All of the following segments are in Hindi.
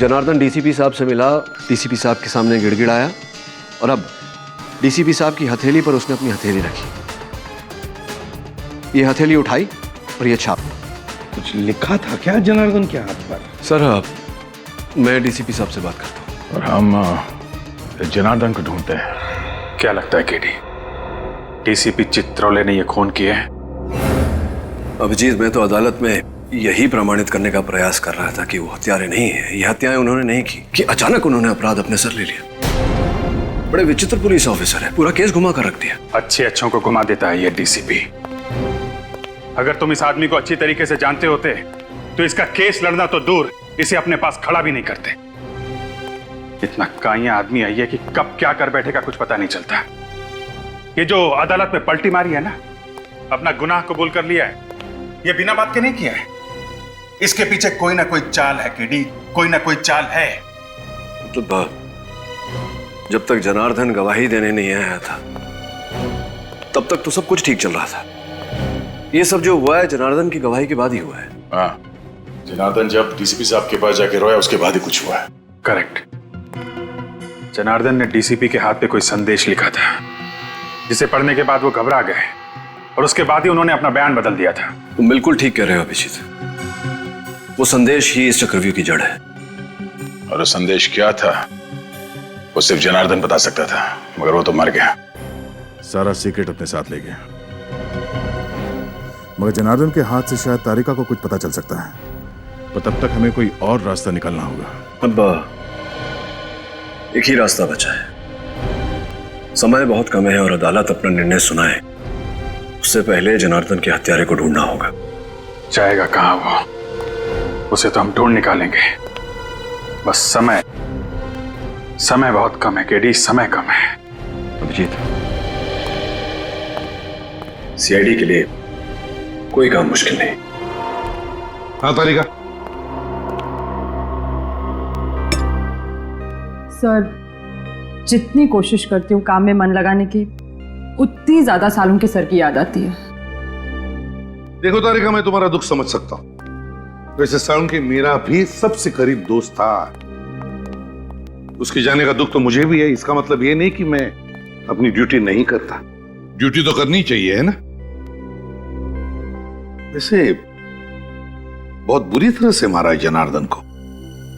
जनार्दन डीसीपी साहब से मिला, डीसीपी साहब के सामने गिड़गिड़ाया और अब डीसीपी साहब की हथेली पर उसने अपनी हथेली रखी। ये हथेली उठाई और ये छाप। कुछ लिखा था क्या जनार्दन के हाथ पर? सर मैं डीसीपी साहब से बात करता हूँ। और हम जनार्दन को ढूंढते हैं। क्या लगता है केडी, डीसीपी चित्रोले ने यह खून किया है? अभिजीत, मैं तो अदालत में यही प्रमाणित करने का प्रयास कर रहा था कि वो हत्यारे नहीं है। ये हत्याएं उन्होंने नहीं की कि अचानक उन्होंने अपराध अपने सर ले लिया। बड़े विचित्र पुलिस ऑफिसर है, पूरा केस घुमा कर रख दिया। अच्छे अच्छों को घुमा देता है ये डीसीपी। अगर तुम इस आदमी को अच्छी तरीके से जानते होते तो इसका केस लड़ना तो दूर, इसे अपने पास खड़ा भी नहीं करते। इतना काइया आदमी है ये कि कब क्या कर बैठेगा कुछ पता नहीं चलता। ये जो अदालत में पलटी मारी है ना, अपना गुनाह कबूल कर लिया है, ये बिना बात के नहीं किया है। इसके पीछे कोई ना कोई चाल है केडी, कोई ना कोई चाल है। तो जब तक जनार्दन गवाही देने नहीं आया था तब तक तो सब कुछ ठीक चल रहा था। ये सब जो हुआ है जनार्दन की गवाही के बाद ही हुआ है। हाँ, जनार्दन जब डीसीपी साहब के पास जाके रोया उसके बाद ही कुछ हुआ है। करेक्ट। जनार्दन ने डीसीपी के हाथ पे कोई संदेश लिखा था जिसे पढ़ने के बाद वो घबरा गए और उसके बाद ही उन्होंने अपना बयान बदल दिया था। तुम बिल्कुल ठीक कह रहे हो अभिजीत, वो संदेश ही इस चक्रव्यूह की जड़ है। और वो संदेश क्या था वो सिर्फ जनार्दन बता सकता था, मगर वो तो मर गया। सारा सीक्रेट अपने साथ ले गया। मगर जनार्दन के हाथ से शायद तारिका को कुछ पता चल सकता है, पर तब तक हमें कोई और रास्ता निकालना होगा। अब एक ही रास्ता बचा है। समय बहुत कम है और अदालत अपना निर्णय सुनाए उससे पहले जनार्दन के हत्यारे को ढूंढना होगा। जाएगा कहां वो, उसे तो हम ढूंढ निकालेंगे। बस समय बहुत कम है केडी, समय कम है। अभिजीत, सीआईडी के लिए कोई काम मुश्किल नहीं। हाँ तारिका। सर, जितनी कोशिश करती हूँ काम में मन लगाने की, उतनी ज्यादा सालों के सर की याद आती है। देखो तारिका, मैं तुम्हारा दुख समझ सकता हूँ। वैसे सालुन के मेरा भी सबसे करीब दोस्त था। उसके जाने का दुख तो मुझे भी है। इसका मतलब ये नहीं कि मैं अपनी ड्यूटी नहीं करता। ड्यूटी तो करनी चाहिए, है ना? वैसे बहुत बुरी तरह से मारा है जनार्दन को।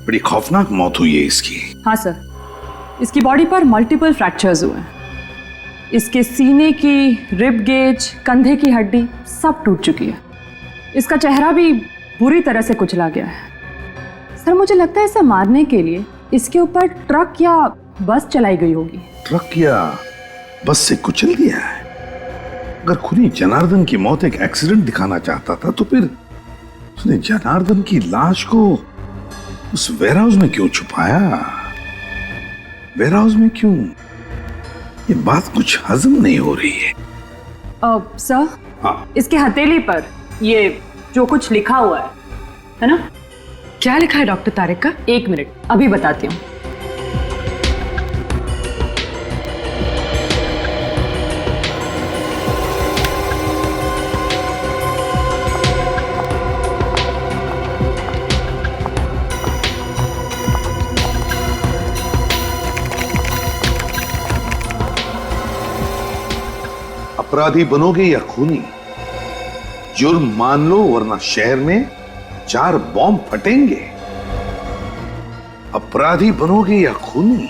बड़ी खौफनाक मौत हुई है इसकी। हाँ सर, इसकी बॉडी पर मल्टीपल फ्रैक्चर्स हुए हैं। इसके सीने की रिब गेज, कंधे की हड्डी सब टूट चुकी है। इसका चेहरा भी बुरी तरह से कुचला गया है। सर, मुझे लगता है इसे मारने के लिए इसके ऊपर ट्रक या बस चलाई गई होगी। ट्रक या बस से कुचल दिया है? अगर खूनी जनार्दन की मौत एक एक्सीडेंट दिखाना चाहता था तो फिर उसने जनार्दन की लाश को उस वेयरहाउस में क्यों छुपाया? वेयरहाउस में क्यों? ये बात कुछ हजम नहीं हो रही है। सर, हाँ, इसके हथेली पर ये जो कुछ लिखा हुआ है ना? क्या लिखा है डॉक्टर तारिका? एक मिनट, अभी बताती हूँ। अपराधी बनोगे या खूनी, जुर्म मान लो वरना शहर में 4 बॉम्ब फटेंगे। अपराधी बनोगे या खूनी,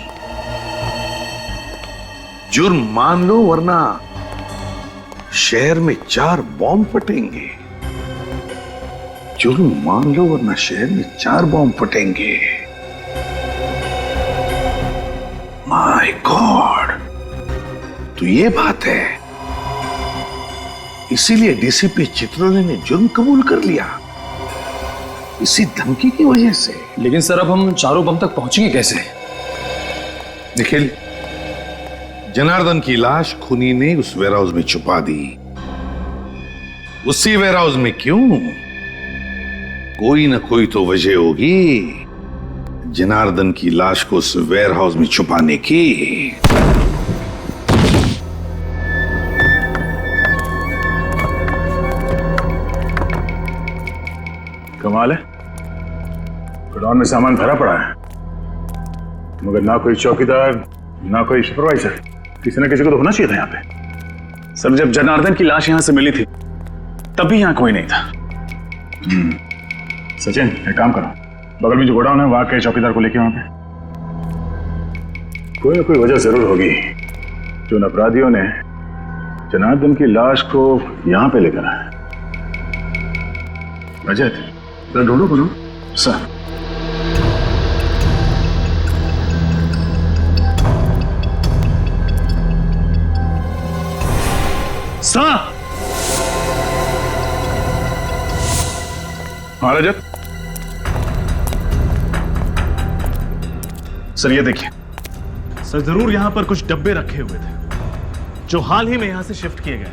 जुर्म मान लो वरना शहर में 4 बॉम्ब फटेंगे। जुर्म मान लो वरना शहर में 4 बॉम्ब फटेंगे। माय गॉड, तो ये बात है। इसीलिए डीसीपी चित्रोले ने जुर्म कबूल कर लिया, इसी धमकी की वजह से। लेकिन सर, अब हम चारों बम तक पहुंचेंगे कैसे? निखिल, जनार्दन की लाश खूनी ने उस वेयरहाउस में छुपा दी। उसी वेयरहाउस में क्यों? कोई ना कोई तो वजह होगी जनार्दन की लाश को उस वेयरहाउस में छुपाने की। कमाल है, गोडाउन में सामान भरा पड़ा है। मगर ना कोई चौकीदार ना कोई सुपरवाइजर, किसी ना किसी को तो होना चाहिए था यहाँ पे। सर जब जनार्दन की लाश यहाँ से मिली थी तब भी यहाँ कोई नहीं था। सचिन एक काम करो, बगल में जो गोडाउन है वहां के चौकीदार को लेके वहां पे। कोई ना कोई वजह जरूर होगी जो उन अपराधियों ने जनार्दन की लाश को यहां पे लेकर आए। रजत जरा ढूंढो करो। सर हाँ रजत, सर ये देखिए। सर जरूर यहां पर कुछ डब्बे रखे हुए थे जो हाल ही में यहां से शिफ्ट किए गए।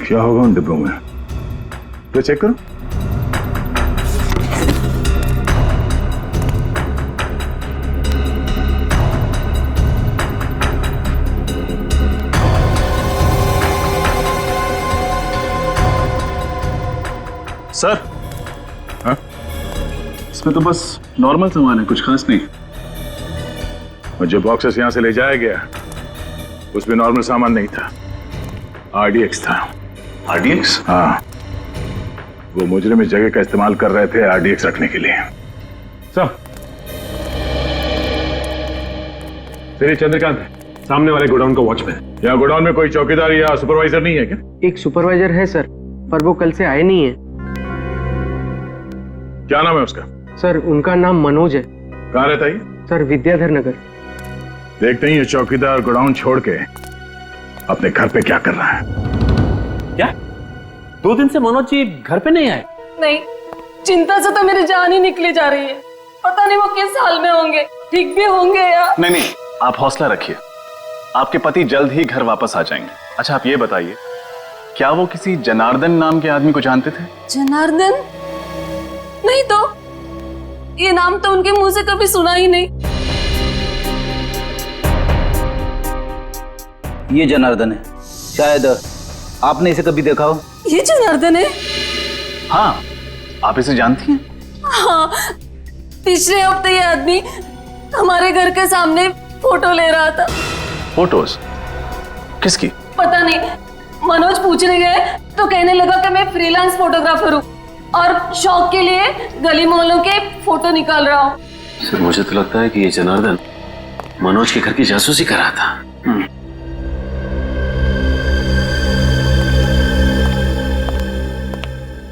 क्या होगा उन डिब्बों में? तो चेक करो। सर हाँ? इसमें तो बस नॉर्मल सामान है, कुछ खास नहीं। और जो बॉक्सेस यहां से ले जाया गया उसमें नॉर्मल सामान नहीं था, RDX था। RDX? हाँ, वो मुजरिम इस जगह का इस्तेमाल कर रहे थे RDX रखने के लिए। सब तेरे चंद्रकांत है, सामने वाले गोडाउन का वॉचमैन। यहाँ गोडाउन में कोई चौकीदार या सुपरवाइजर नहीं है क्या? एक सुपरवाइजर है सर, पर वो कल से आए नहीं है। क्या नाम है उसका? सर उनका नाम मनोज है। कहाँ रहता है? सर विद्याधर नगर। देखते ही ये चौकीदार गोडाउन छोड़ के अपने घर पे क्या कर रहा है। क्या 2 दिन से मनोज जी घर पे नहीं आए? नहीं, चिंता से तो मेरी जान ही निकली जा रही है। पता नहीं वो किस हाल में होंगे, ठीक भी होंगे या नहीं, आप हौसला रखिए, आपके पति जल्द ही घर वापस आ जाएंगे। अच्छा आप ये बताइए, क्या वो किसी जनार्दन नाम के आदमी को जानते थे? जनार्दन? नहीं तो, ये नाम तो उनके मुंह से कभी सुना ही नहीं। ये जनार्दन है, शायद आपने इसे कभी देखा हो। ये जनार्दन है? हाँ, आप इसे जानती हैं? हाँ, पिछले हफ्ते ये आदमी हमारे घर के सामने फोटो ले रहा था। फोटोज? किसकी? पता नहीं, मनोज पूछने गए तो कहने लगा कि मैं फ्रीलांस फोटोग्राफर हूँ और शौक के लिए गली मोहल्लों के फोटो निकाल रहा हूँ। सर मुझे तो लगता है कि ये जनार्दन मनोज के घर की जासूसी कर रहा था।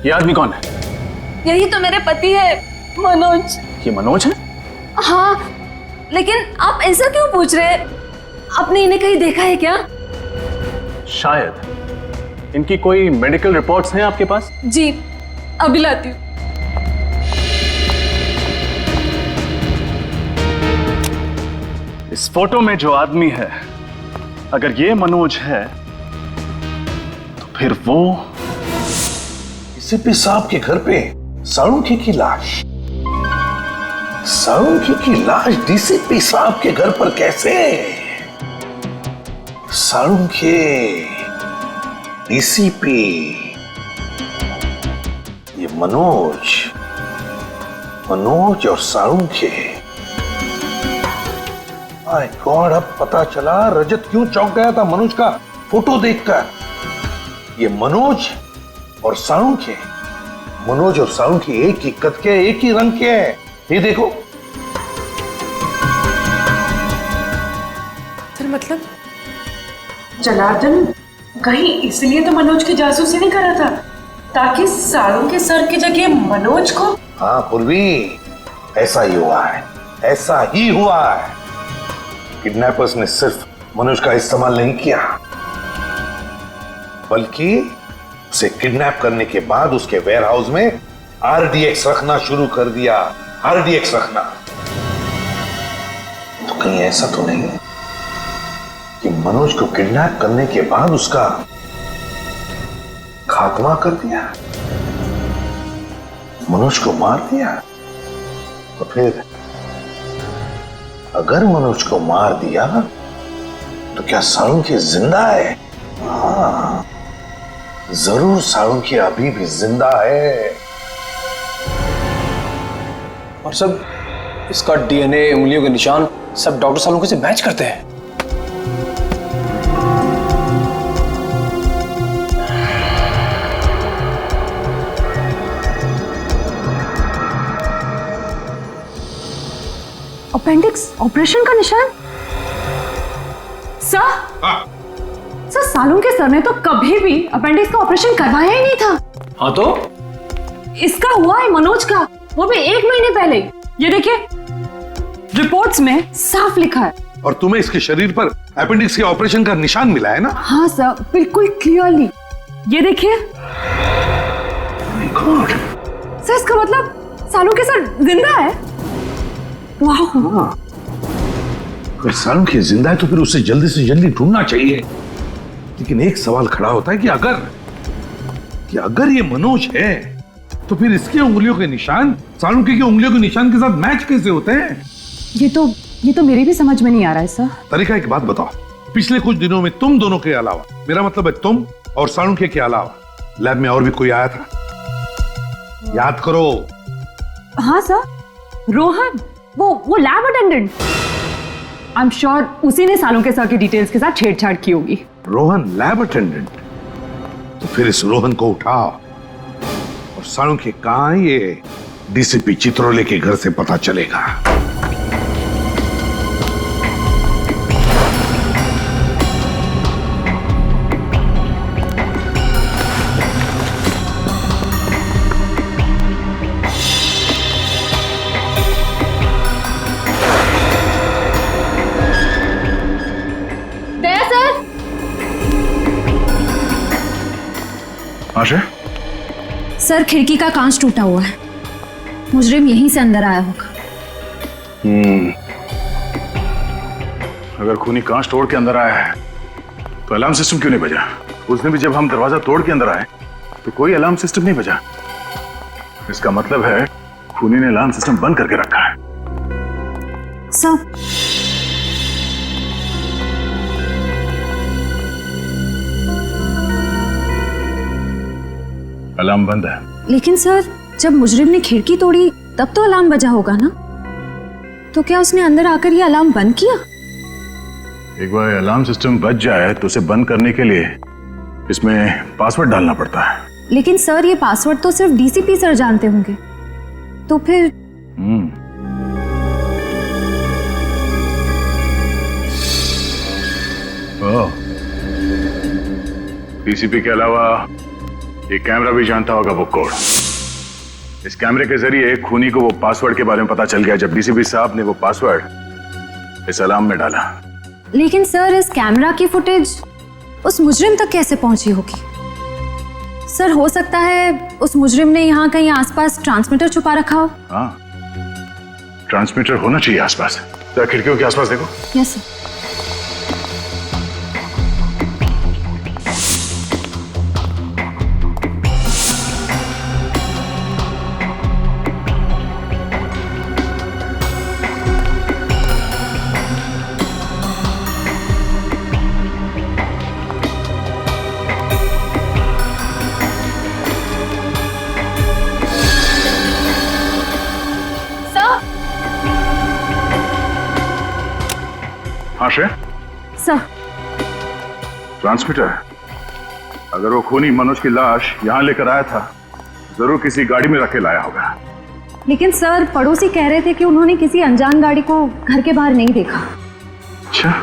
ये आदमी कौन है? यही तो मेरे पति है, मनोज। ये मनोज है? हाँ, लेकिन आप ऐसा क्यों पूछ रहे हैं? आपने इन्हें कहीं देखा है क्या? शायद। इनकी कोई मेडिकल रिपोर्ट्स हैं आपके पास? जी, अभी लाती हूँ। इस फोटो में जो आदमी है, अगर ये मनोज है तो फिर वो डीसीपी साहब के घर पे साळुंखे की लाश। साळुंखे की लाश डीसीपी साहब के घर पर कैसे? साळुंखे, डीसीपी, ये मनोज और साळुंखे। माय गॉड, अब पता चला रजत क्यों चौंक गया था मनोज का फोटो देखकर। ये मनोज और साळुंखे, मनोज और साळुंखे एक ही कद के, एक ही रंग के हैं। ये देखो। सर मतलब जनार्दन कहीं इसलिए तो मनोज की जासूसी नहीं कर रहा था ताकि साळुंखे सर की जगह मनोज को। हाँ पूर्वी, ऐसा ही हुआ है, ऐसा ही हुआ है। किडनैपर्स ने सिर्फ मनोज का इस्तेमाल नहीं किया, बल्कि उसे किडनैप करने के बाद उसके वेयरहाउस में RDX रखना शुरू कर दिया। RDX रखना। तो कहीं ऐसा तो नहीं है कि मनोज को किडनैप करने के बाद उसका खात्मा कर दिया, मनोज को मार दिया? तो फिर अगर मनोज को मार दिया तो क्या साळुंखे जिंदा है? हाँ, जरूर साळुंखे अभी भी जिंदा है। और सब इसका DNA, उंगलियों के निशान सब डॉक्टर सालों से मैच करते हैं। अपेंडिक्स ऑपरेशन का निशान? सर, सर सालों के सर ने तो कभी भी अपेंडिक्स का ऑपरेशन करवाया ही नहीं था। हाँ तो इसका हुआ है मनोज का, वो भी 1 महीने पहले। ये देखिए रिपोर्ट्स में साफ लिखा है। और तुम्हें इसके शरीर पर अपेंडिक्स के ऑपरेशन का निशान मिला है ना? हाँ सर, बिल्कुल क्लियरली। ये देखिए सर, इसका मतलब सालों के सर जिंदा है। वाह। अगर सालों के जिंदा है तो फिर उसे जल्दी से जल्दी ढूंढना चाहिए। लेकिन एक सवाल खड़ा होता है कि अगर ये मनोज है तो फिर इसके उंगलियों के निशान सालुंके की उंगलियों के निशान के साथ मैच कैसे होते हैं? ये तो मेरी भी समझ में नहीं आ रहा है सर। तरीका एक बात बताओ, पिछले कुछ दिनों में तुम दोनों के अलावा, मेरा मतलब है तुम और सालुंके के अलावा, लैब में और भी कोई आया था? याद करो। हाँ सर, रोहन, वो lab attendant. I am sure उसी ने सालुंके सर की डिटेल्स के साथ छेड़छाड़ की होगी। Rohan lab attendant? तो फिर इस रोहन को उठाओ और सालुंके कहां है ये डीसीपी चित्रोले के घर से पता चलेगा। आशा? सर खिड़की का कांच टूटा हुआ है, मुजरिम यहीं से अंदर आया होगा। अगर खूनी कांच तोड़ के अंदर आया है तो अलार्म सिस्टम क्यों नहीं बजा? उस दिन भी जब हम दरवाजा तोड़ के अंदर आए तो कोई अलार्म सिस्टम नहीं बजा। इसका मतलब है खूनी ने अलार्म सिस्टम बंद करके रखा है। सर अलार्म बंद है। लेकिन सर जब मुजरिम ने खिड़की तोड़ी तब तो अलार्म बजा होगा ना? तो क्या उसने अंदर आकर ये अलार्म बंद किया? एक बार अलार्म सिस्टम बज जाए तो उसे बंद करने के लिए इसमें पासवर्ड डालना पड़ता है। लेकिन सर ये पासवर्ड तो सिर्फ डीसीपी सर जानते होंगे, तो फिर डीसीपी के अलावा ये कैमरा भी जानता होगा वो कोड। इस कैमरे के जरिए खूनी को वो पासवर्ड के बारे में पता चल गया जब डीसीपी साहब ने वो पासवर्ड इस अलार्म में डाला। लेकिन सर इस कैमरा की फुटेज उस मुजरिम तक कैसे पहुंची होगी? सर हो सकता है उस मुजरिम ने यहाँ कहीं आसपास ट्रांसमीटर छुपा रखा हो। हाँ, ट्रांसमीटर होना चाहिए आसपास। तो खिड़कियों के आसपास देखो। Yes sir. सर ट्रांसमीटर, अगर वो खूनी मनोज की लाश यहाँ लेकर आया था जरूर किसी गाड़ी में रखे लाया होगा। लेकिन सर पड़ोसी कह रहे थे कि उन्होंने किसी अनजान गाड़ी को घर के बाहर नहीं देखा। अच्छा,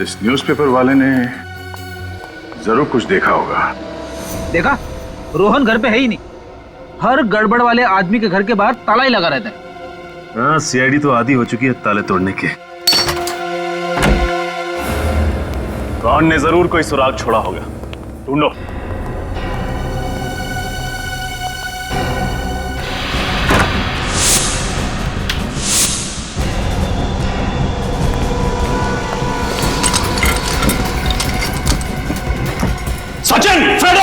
इस न्यूज़पेपर वाले ने जरूर कुछ देखा होगा। देखा, रोहन घर पे है ही नहीं। हर गड़बड़ वाले आदमी के घर के बाहर ताला ही लगा रहता है। हाँ, सीआईडी तो आदी हो चुकी है ताले तोड़ने के। कौन ने जरूर कोई सुराग छोड़ा होगा, ढूंढो। सचिन, फ्रेडे!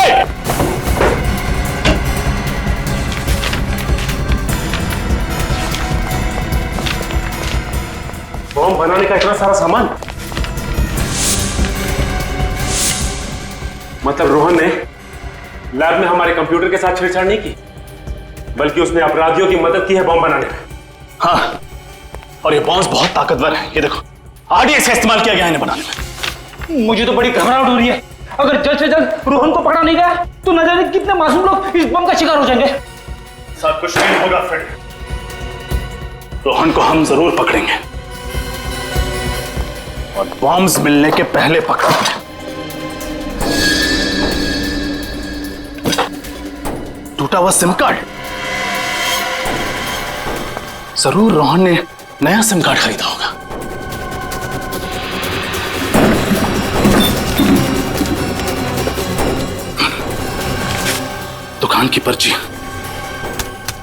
बॉम्ब बनाने का इतना सारा सामान मतलब रोहन ने लैब में हमारे कंप्यूटर के साथ छेड़छाड़ नहीं की, बल्कि उसने अपराधियों की मदद की है बॉम्ब बनाने में। हाँ, और ये बॉम्ब बहुत ताकतवर है। ये देखो, आरडीएक्स का इस्तेमाल किया गया है इन्हें बनाने में। मुझे तो बड़ी घबराहट हो रही है। अगर जल्द से जल्द रोहन को पकड़ा नहीं गया तो न जाने कितने मासूम लोग इस बम का शिकार हो जाएंगे। सब कुछ नहीं होगा फ्रेड, रोहन को हम जरूर पकड़ेंगे और बॉम्ब्स मिलने के पहले पकड़ेंगे। टूटा हुआ सिम कार्ड, जरूर रोहन ने नया सिम कार्ड खरीदा होगा। दुकान की पर्ची,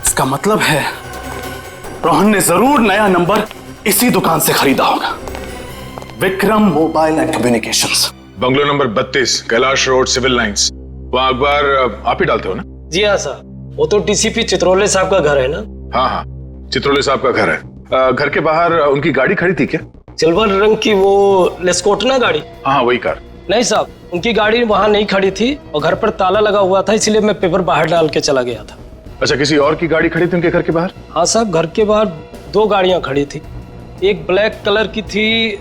इसका मतलब है रोहन ने जरूर नया नंबर इसी दुकान से खरीदा होगा। Vikram mobile and communications, bungalow number 32, Kailash road, civil lines. वहां अखबार आप ही डालते हो ना? जी हाँ सर, वो तो डीसीपी चित्रोले साहब का घर है ना? हाँ हाँ, चित्रोले साहब का घर है। घर के बाहर उनकी गाड़ी खड़ी थी क्या? सिल्वर रंग की वो लेस्कोटना गाड़ी? हाँ वही कार। नहीं साहब, उनकी गाड़ी वहां नहीं खड़ी थी और घर पर ताला लगा हुआ था, इसलिए मैं पेपर बाहर डाल के चला गया था। अच्छा, किसी और की गाड़ी खड़ी थी उनके घर के बाहर? हाँ साहब, घर के बाहर 2 गाड़ियां खड़ी थी। एक ब्लैक कलर की थी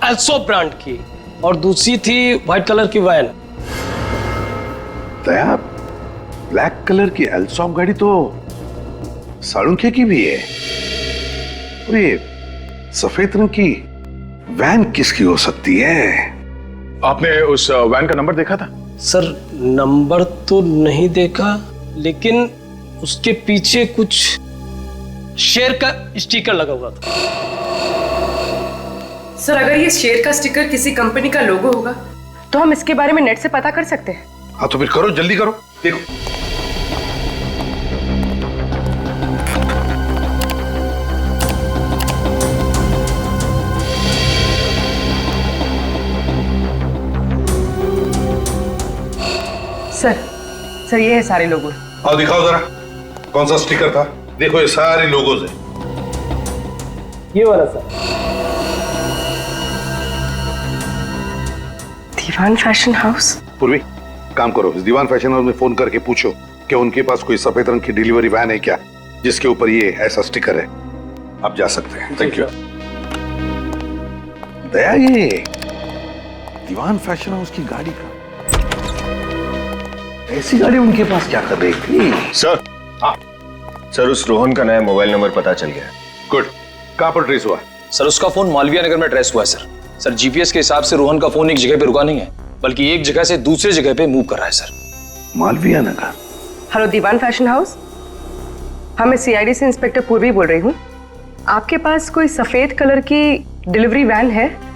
एल्सो ब्रांड की, और दूसरी थी व्हाइट कलर की वैन। दया, ब्लैक कलर की एल्सॉप गाड़ी तो साळुंखे की भी है, और ये सफेद रंग की वैन किसकी हो सकती है? आपने उस वैन का नंबर देखा था? सर नंबर तो नहीं देखा, लेकिन उसके पीछे कुछ शेर का स्टिकर लगा हुआ था। सर अगर ये शेर का स्टिकर किसी कंपनी का लोगो होगा तो हम इसके बारे में नेट से पता कर सकते हैं। हाँ तो फिर करो, जल्दी करो, देखो। सर ये है सारे लोगो। आओ दिखाओ जरा, कौन सा स्टिकर था? देखो ये सारे लोगोज हैं। ये वाला सर। Diwan fashion house. पूर्वी, काम करो, इस दीवान फैशन हाउस में फोन करके पूछो कि उनके पास कोई सफेद रंग की डिलीवरी वैन है क्या जिसके ऊपर ये ऐसा स्टिकर है। आप जा सकते हैं। Thank you. दया, ये दीवान फैशन हाउस की गाड़ी का, ऐसी गाड़ी उनके पास क्या कर रही थी? सर, हाँ सर, उस रोहन का नया मोबाइल नंबर पता चल गया। गुड। कहां पर ट्रेस हुआ? सर उसका फोन मालवीय नगर में ट्रेस हुआ है सर। सर जीपीएस के हिसाब से रोहन का फोन एक जगह पे रुका नहीं है, बल्कि एक जगह से दूसरे जगह पे मूव कर रहा है सर। मालवीय नगर। हेलो दीवान फैशन हाउस, हाँ मैं सीआईडी से इंस्पेक्टर पूर्वी बोल रही हूँ। आपके पास कोई सफेद कलर की डिलीवरी वैन है?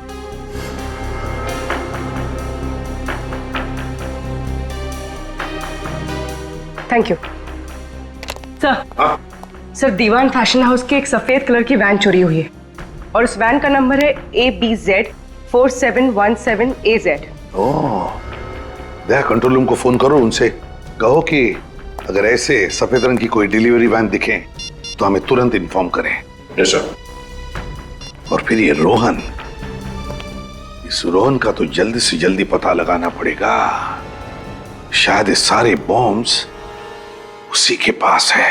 Thank you sir, Diwan fashion house की एक सफेद कलर की वैन चोरी हुई है और उस वैन का नंबर है ABZ4717AZ। ओह, दया कंट्रोल रूम को फोन करो, उनसे कहो कि अगर ऐसे सफेद रंग की कोई डिलीवरी वैन दिखे तो हमें तुरंत इन्फॉर्म करें। Yes sir. और फिर ये रोहन, इस रोहन का तो जल्दी से जल्दी पता लगाना पड़ेगा। शायद ये सारे बॉम्ब्स उसी के पास है।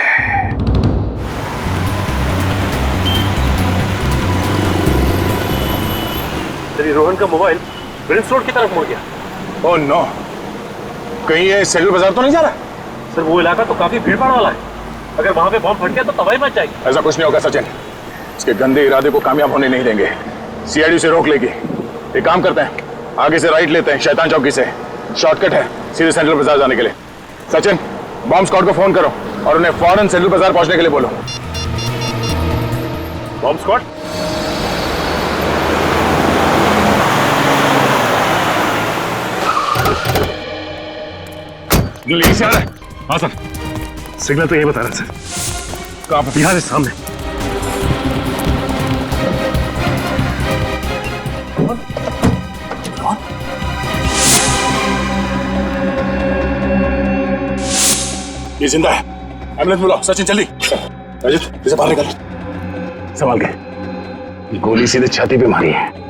रोहन का मोबाइल प्रिंस रोड की तरफ मुड़ गया। ओह नो, कहीं ये सेंट्रल बाजार तो नहीं जा रहा? सर वो इलाका तो काफी भीड़ भाड़ वाला है, अगर वहां पे बॉम्ब फट गया तो तबाही मच जाएगी। ऐसा कुछ नहीं होगा सचिन, इसके गंदे इरादे को कामयाब होने नहीं देंगे। सीआईडी से रोक लेगी। एक काम करते हैं, आगे से राइट लेते हैं, शैतान चौकी से शॉर्टकट है सीधे सेंट्रल बाजार जाने के लिए। सचिन, बॉम्ब स्क्वाड को फोन करो और उन्हें फौरन सेंट्रल बाजार पहुंचने के लिए बोलो। Bomb squad? यहीं से आ रहा है। हाँ सर, सिग्नल तो यही बता रहा है सर। कहाँ पर? यहाँ से सामने। ये जिंदा है, एम्बुलेंस बुलाओ। सचिन जल्दी। रजित, इसे बाहर निकाल। संभाल के। गोली सीधे छाती पे मारी है।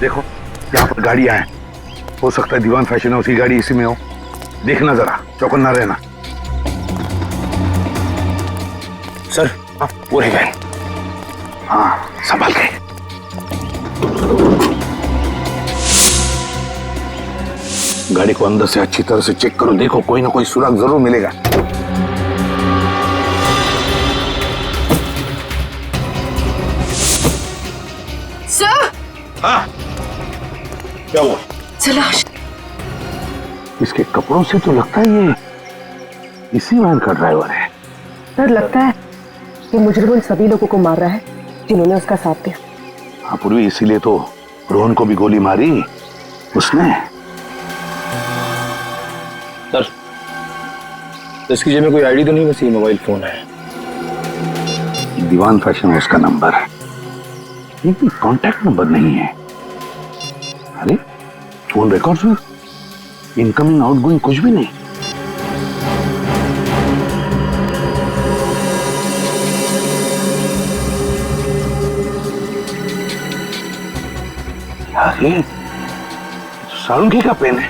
देखो यहाँ पर गाड़ियां हैं, हो सकता है दीवान फैशन हाउस की गाड़ी इसी में हो। देखना जरा, चौकन्ना रहना। सर वो रह गए। हाँ संभाल के। गाड़ी को अंदर से अच्छी तरह से चेक करो, देखो कोई ना कोई सुराग जरूर मिलेगा। सर हाँ क्या हुआ? तलाश। इसके कपड़ों से तो लगता है ये इसी वैन का ड्राइवर है। सर लगता है कि मुजरिम उन सभी लोगों को मार रहा है जिन्होंने उसका साथ दिया। हाँ पूर्वी, इसीलिए तो रोहन को भी गोली मारी उसने। सर इसकी जेब में कोई आईडी तो नहीं, बस ये मोबाइल फोन है। दीवान फैशन हाउस का नंबर है, ये भी कॉन्टैक्ट नंबर नहीं है। अरे फोन रिकॉर्ड्स में इनकमिंग आउटगोइंग कुछ भी नहीं। यार ये सारुंगी का पेन है,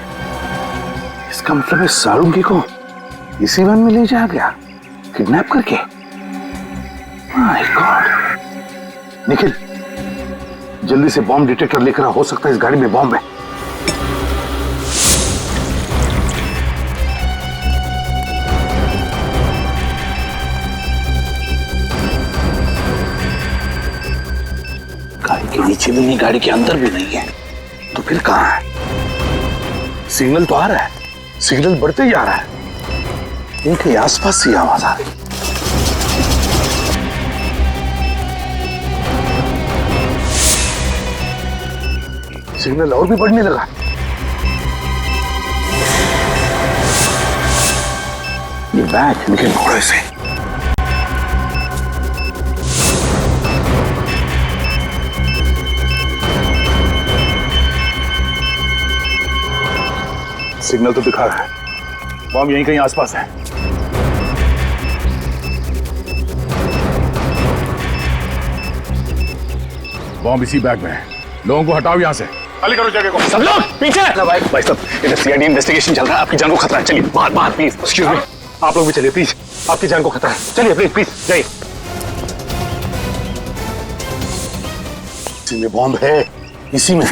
इसका मतलब है सारुंगी को इसी वैन में ले जाया गया किडनैप करके। My God. निखिल जल्दी से बॉम्ब डिटेक्टर लेकर आ, हो सकता है इस गाड़ी में बॉम्ब है। गाड़ी के नीचे भी नहीं, गाड़ी के अंदर भी नहीं है, तो फिर कहां है? सिग्नल तो आ रहा है, सिग्नल बढ़ते जा रहा है, इनके आसपास से आवाज आ रही। सिग्नल और भी बढ़ने लगा। ये बैग निकल घोड़े से। सिग्नल तो दिखा रहा है, बॉम्ब यहीं कहीं आसपास है। बॉम्ब इसी बैग में है, लोगों को हटाओ यहाँ से, खाली करो जगह को। सब लोग पीछे। भाई साहब इधर सीआईडी इन्वेस्टिगेशन चल रहा है, आपकी जान को खतरा है। चलिए बाहर बाहर प्लीज। एक्सक्यूज मी, आप लोग भी चलिए प्लीज, आपकी जान को खतरा है। चलिए प्लीज प्लीज जाइए। इसी में बॉम्ब है, इसी में।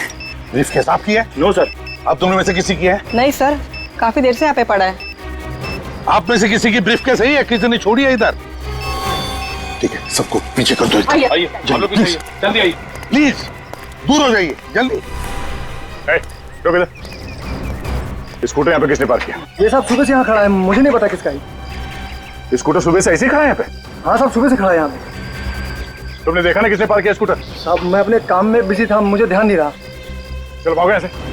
ब्रीफकेस आपकी है? No sir. आप दोनों में से किसी की है? नहीं सर, काफी देर से यहाँ पे पड़ा है। आप में से किसी की ब्रीफकेस है या किसी ने छोड़ी है इधर? ठीक है, सबको पीछे कर दो। आइए जल्दी जल्दी आइए प्लीज, दूर हो जाइए जल्दी। रुक इधर। स्कूटर यहाँ पे किसने पार्क किया? ये सब सुबह से यहाँ खड़ा है, मुझे नहीं पता किसका है। स्कूटर सुबह से ऐसे ही खड़ा है यहाँ पे? हाँ साहब सुबह से खड़ा है यहाँ पे। तुमने देखा ना किसने पार्क किया स्कूटर? साहब मैं अपने काम में बिजी था, मुझे ध्यान नहीं रहा। चलो भागो यहाँ से।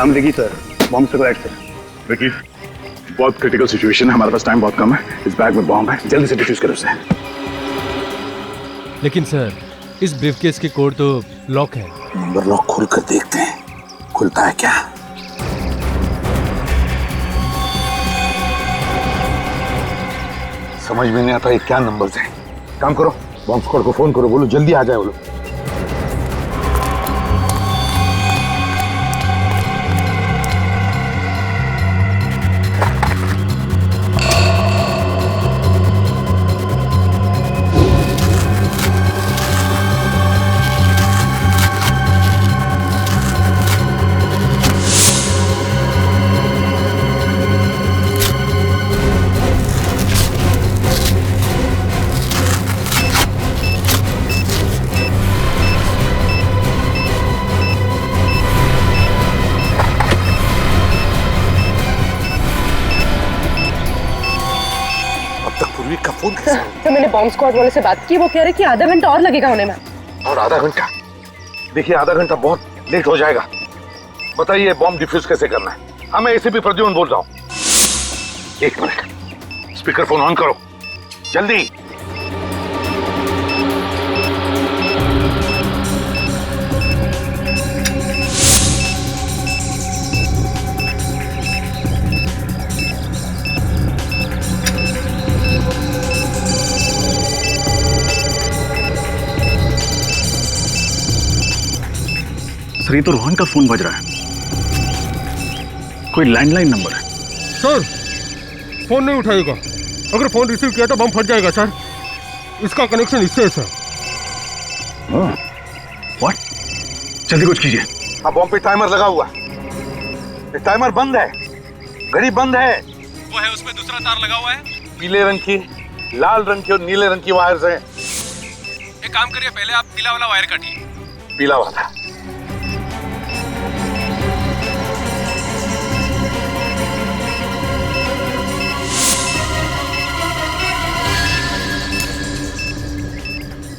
विकी सर, बॉम्ब से करेक्ट है। विकी बहुत क्रिटिकल सिचुएशन है, हमारे पास टाइम बहुत कम है, इस बैग में बॉम्ब है, जल्दी से डिफ्यूज करो उसे। लेकिन सर इस ब्रीफकेस के कोड तो लॉक है। नंबर लॉक खोल कर देखते हैं, खुलता है क्या? समझ में नहीं आता ये क्या नंबर्स हैं। काम करो, बॉम्ब स्क्वाड को फोन करो, बोलो जल्दी आ जाए वो लोग। तो मैंने बॉम्ब स्क्वाड वाले से बात की, वो कह रहे कि आधा घंटा और लगेगा होने में। और आधा घंटा? देखिए आधा घंटा बहुत लेट हो जाएगा। बताइए बॉम्ब डिफ्यूज कैसे करना है? हाँ मैं एसीपी प्रद्युम्न बोल रहा हूँ। एक मिनट, स्पीकर फोन ऑन करो जल्दी। सर ये तो रोहन का फोन बज रहा है, कोई लैंडलाइन नंबर है। सर फोन नहीं उठाएगा, अगर फोन रिसीव किया तो बम फट जाएगा सर, इसका कनेक्शन इससे है सर। व्हाट? जल्दी कुछ कीजिए। अब बम पे टाइमर लगा हुआ है, टाइमर बंद है, घड़ी बंद है। वो है उसमें दूसरा तार लगा हुआ है, पीले रंग की, लाल रंग की और नीले रंग की वायर्स हैं। एक काम करिए, पहले आप पीला वाला वायर काटिए। पीला वाला।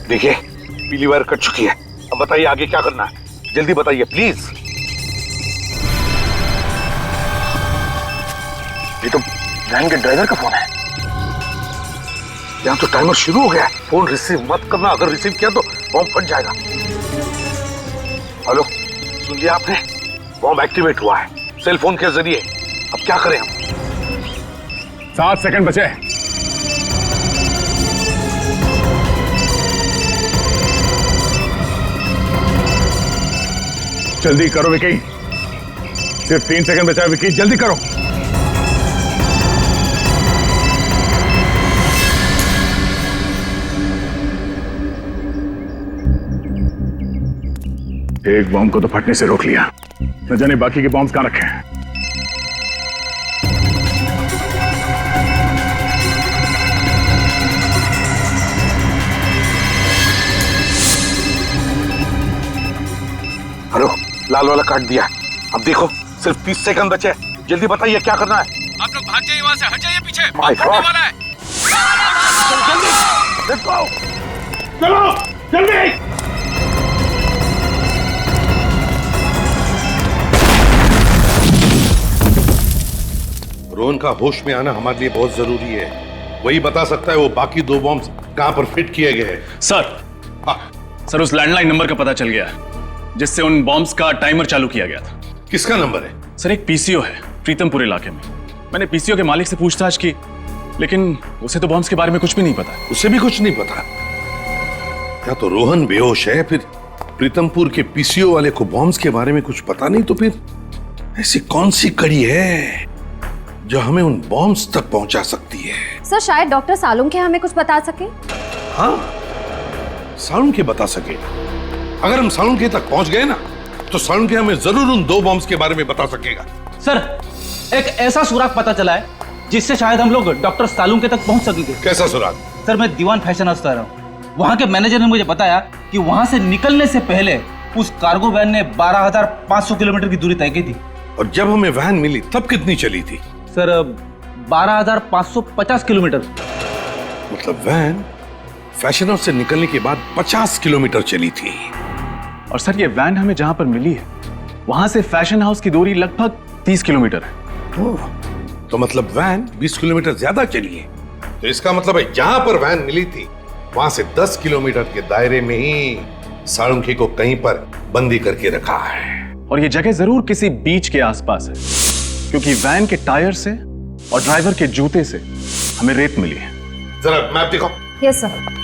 देखिए पीली वायर कट चुकी है, अब बताइए आगे क्या करना है, जल्दी बताइए प्लीज। ये तो वैन के ड्राइवर का फोन है। यहाँ तो टाइमर शुरू हो गया है, फोन रिसीव मत करना, अगर रिसीव किया तो बॉम्ब फट जाएगा। हेलो, सुन लिया आपने? बॉम्ब एक्टिवेट हुआ है सेल फोन के जरिए। अब क्या करें हम? 7 सेकंड बचे। जल्दी करो विकी, सिर्फ 3 सेकंड बचा है विकी, जल्दी करो। एक बॉम्ब को तो फटने से रोक लिया, न जाने बाकी के बॉम्ब्स कहां रखे हैं। हेलो, लाल वाला काट दिया, अब देखो सिर्फ 30 सेकंड बचे, जल्दी बताइए क्या करना है। आप लोग भाग जाइए वहां से, हट जाइए पीछे, My फटने God. वाला है। Let's go. चलो जल्दी। रोहन का होश में आना हमारे लिए बहुत जरूरी है, वही बता सकता है वो बाकी 2 बॉम्ब कहां पर फिट किए गए हैं। सर उस लैंडलाइन नंबर का पता चल गया है जिससे उन बॉम्ब्स का टाइमर चालू किया गया था। किसका नंबर है? सर एक पीसीओ है प्रीतमपुर इलाके में। मैंने पीसीओ के मालिक से पूछताछ की, लेकिन उसे तो बॉम्ब्स के बारे में कुछ भी नहीं पता। उसे भी कुछ नहीं पता? या तो रोहन बेहोश है, फिर प्रीतमपुर के पीसीओ वाले को बॉम्ब्स के बारे में कुछ पता नहीं, तो फिर ऐसी कौन सी कड़ी है जो हमें उन बॉम्ब्स तक पहुंचा सकती है? सर शायद डॉक्टर सालुंखे हमें कुछ बता सके। हाँ, सालुंखे बता सके। अगर हम सालुंखे तक पहुंच गए ना, तो सालुंखे हमें जरूर उन 2 बॉम्ब्स के बारे में बता सकेगा। सर एक ऐसा सुराग पता चला है जिससे शायद हम लोग डॉक्टर सालुंखे तक पहुंच सकेंगे। कैसा सुराग? सर मैं दीवान फैशन हाउस रहा हूँ, वहाँ के मैनेजर ने मुझे बताया कि वहाँ से निकलने से पहले उस कार्गो वैन ने 12,500 किलोमीटर की दूरी तय की थी। और जब हमें वैन मिली तब कितनी चली थी? Sir 12,550 kilometre. मतलब वैन फैशन हाउस से निकलने के बाद 50 किलोमीटर चली थी। और सर ये वैन हमें जहां पर मिली है वहां से फैशन हाउस की दूरी लगभग 30 किलोमीटर है। तो मतलब वैन 20 किलोमीटर ज्यादा चली है। तो इसका मतलब है जहां पर वैन मिली थी वहां से 10 किलोमीटर के दायरे में ही सालुंखे को कहीं पर बंदी करके रखा है। और ये जगह जरूर किसी बीच के आसपास है, क्योंकि वैन के टायर से और ड्राइवर के जूते से हमें रेत मिली है। जरा मैप दिखाओ। Yes sir.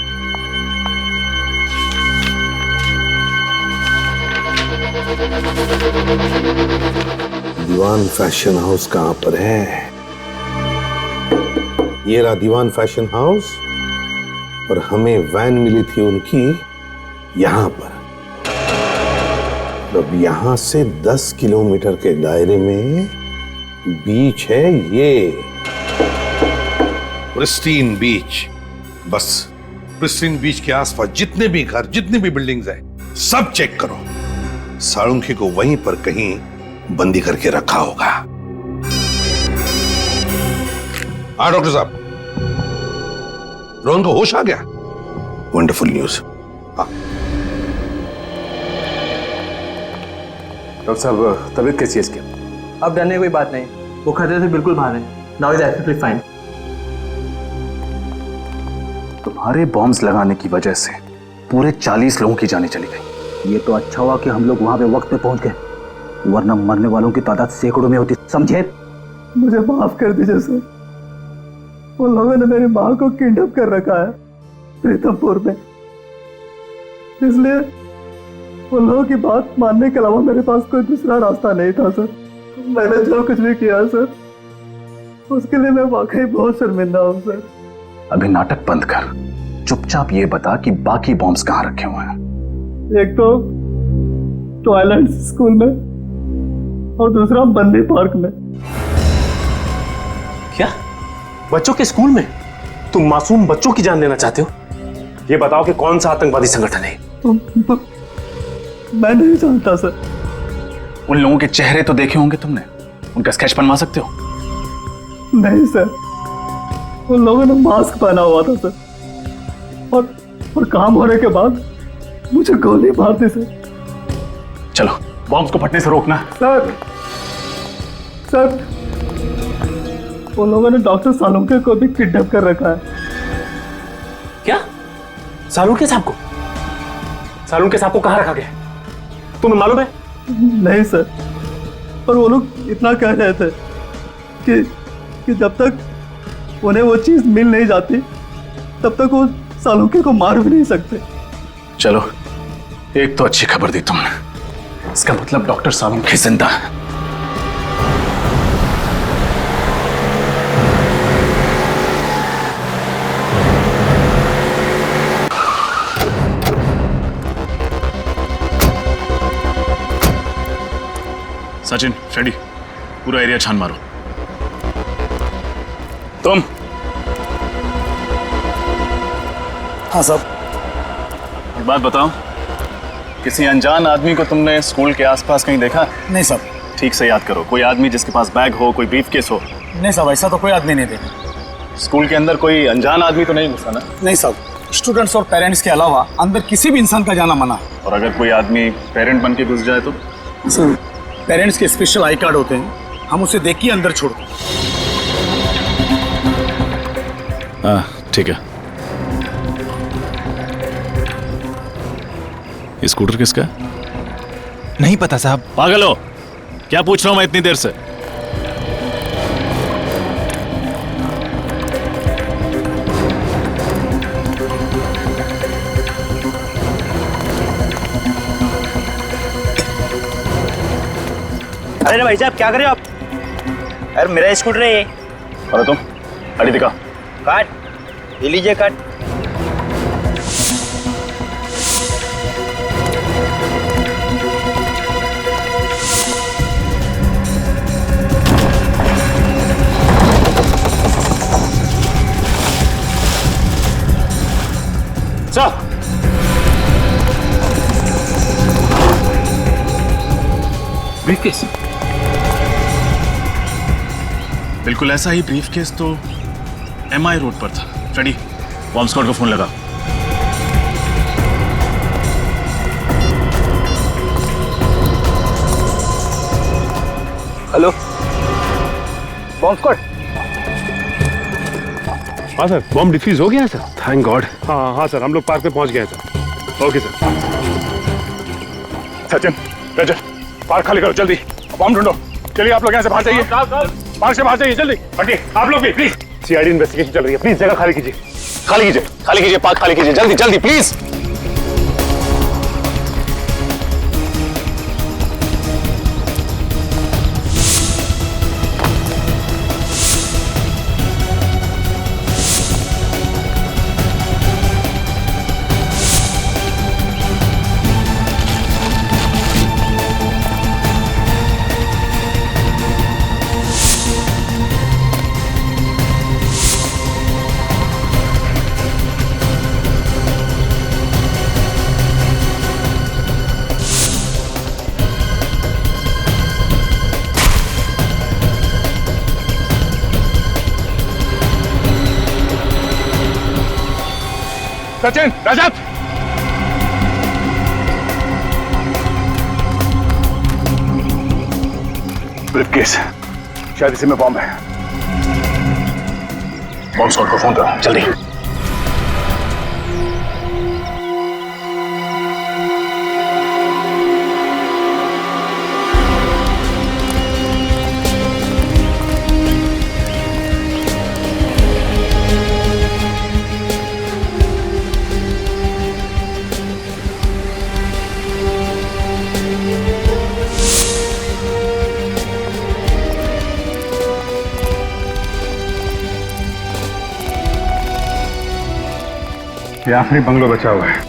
Diwan fashion house कहां पर है? ये रहा दीवान फैशन हाउस, और हमें वैन मिली थी उनकी यहां पर। अब यहां से 10 किलोमीटर के दायरे में बीच है ये प्रिस्टीन बीच। बस प्रिस्टीन बीच के आसपास जितने भी घर, जितनी भी बिल्डिंग्स हैं, सब चेक करो। सालुंखे को वहीं पर कहीं बंदी करके रखा होगा। हाँ डॉक्टर साहब, रोहन को होश आ गया? Wonderful news. हाँ डॉक्टर साहब, तबीयत कैसी है इसकी? अब डरने की कोई बात नहीं, वो खतरे से बिल्कुल बाहर है। Now is absolutely fine. तुम्हारे बॉम्ब्स लगाने की वजह से पूरे 40 लोगों की जानें चली गई। ये तो अच्छा हुआ कि हम लोग वहां पे वक्त पे पहुंच गए, वरना मरने वालों की तादाद सैकड़ों में होती, समझे? मुझे माफ कर दीजिए सर, उन लोगों ने मेरी माँ को किडनैप कर रखा है प्रीतमपुर में, इसलिए उन लोगों की बात मानने के अलावा मेरे पास कोई दूसरा रास्ता नहीं था सर। मैंने जो कुछ भी किया सर, उसके लिए मैं वाकई बहुत शर्मिंदा हूँ सर। अभी नाटक बंद कर, चुपचाप ये बता कि बाकी बॉम्ब्स कहाँ रखे हुए हैं। एक तो टॉयलेट स्कूल में और दूसरा बंदी पार्क में। क्या? बच्चों के स्कूल में? तुम मासूम बच्चों की जान लेना चाहते हो? ये बताओ कि कौन सा आतंकवादी संगठन है? मैं नहीं जानता सर। उन लोगों के चेहरे तो देखे होंगे तुमने, उनका स्केच बनवा सकते हो? नहीं सर, उन लोगों ने मास्क पहना हुआ था सर, और काम होने के बाद मुझे गोली मार दी सर। चलो बॉम्ब्स को फटने से रोकना। सर उन लोगों ने डॉक्टर सालुंके को भी किडनैप कर रखा है। क्या? सालुंके साहब को? सालुंके साहब को कहाँ रखा गया? तुम्हें मालूम है? नहीं सर, पर वो लोग इतना कह रहे थे कि जब तक उन्हें वो चीज मिल नहीं जाती तब तक वो सालुंके को मार भी नहीं सकते। चलो एक तो अच्छी खबर दी तुमने, इसका मतलब डॉक्टर सालुंके जिंदा है। सचिन, फ्रेडी, पूरा एरिया छान मारो। तुम? हाँ साहब। एक बात बताओ, किसी अनजान आदमी को तुमने स्कूल के आसपास कहीं देखा? नहीं साहब। ठीक से याद करो, कोई आदमी जिसके पास बैग हो, कोई ब्रीफकेस हो। नहीं साहब, ऐसा तो कोई आदमी नहीं देखा। स्कूल के अंदर कोई अनजान आदमी तो नहीं घुसा ना? नहीं साहब, स्टूडेंट्स और पेरेंट्स के अलावा अंदर किसी भी इंसान का जाना मना है। और अगर कोई आदमी पेरेंट बन के घुस जाए तो? सर, पेरेंट्स के स्पेशल आई कार्ड होते हैं, हम उसे देख के अंदर छोड़ते हैं। हाँ ठीक है। ये स्कूटर किसका है? नहीं पता साहब। पागल हो क्या? पूछ रहा हूं मैं इतनी देर से। अरे भाई साहब क्या कर रहे हो आप? अरे मेरा स्कूटर है ये। अरे तुम गाड़ी दिखा। काट, ये लीजिए काट। Sir, briefcase. बिल्कुल ऐसा ही ब्रीफकेस तो MI रोड पर था। फ्रेडी, बॉम्ब स्क्वाड को फोन लगा। Hello, bomb squad. हाँ सर, बॉम्ब डिफ्यूज हो गया सर। Thank God. हाँ सर, हम लोग पार्क पे पहुंच गए sir. Okay sir. Sachin, Rajat, park खाली करो जल्दी, बॉम्ब ढूंढो। चलिए आप लोग यहाँ से बाहर जाइए, पार्क से बाहर जाइए जल्दी। हटिए आप लोग भी प्लीज। CID इन्वेस्टिगेशन चल रही है, प्लीज जगह खाली कीजिए। खाली कीजिए, खाली कीजिए, पार्क खाली कीजिए, जल्दी जल्दी प्लीज। सचिन, रजत, ब्रीफकेस, शायद इसी में बॉम्ब है। बॉम्ब स्क्वाड को फोन करो जल्दी। ये आखिरी बंगलो बचा हुआ है।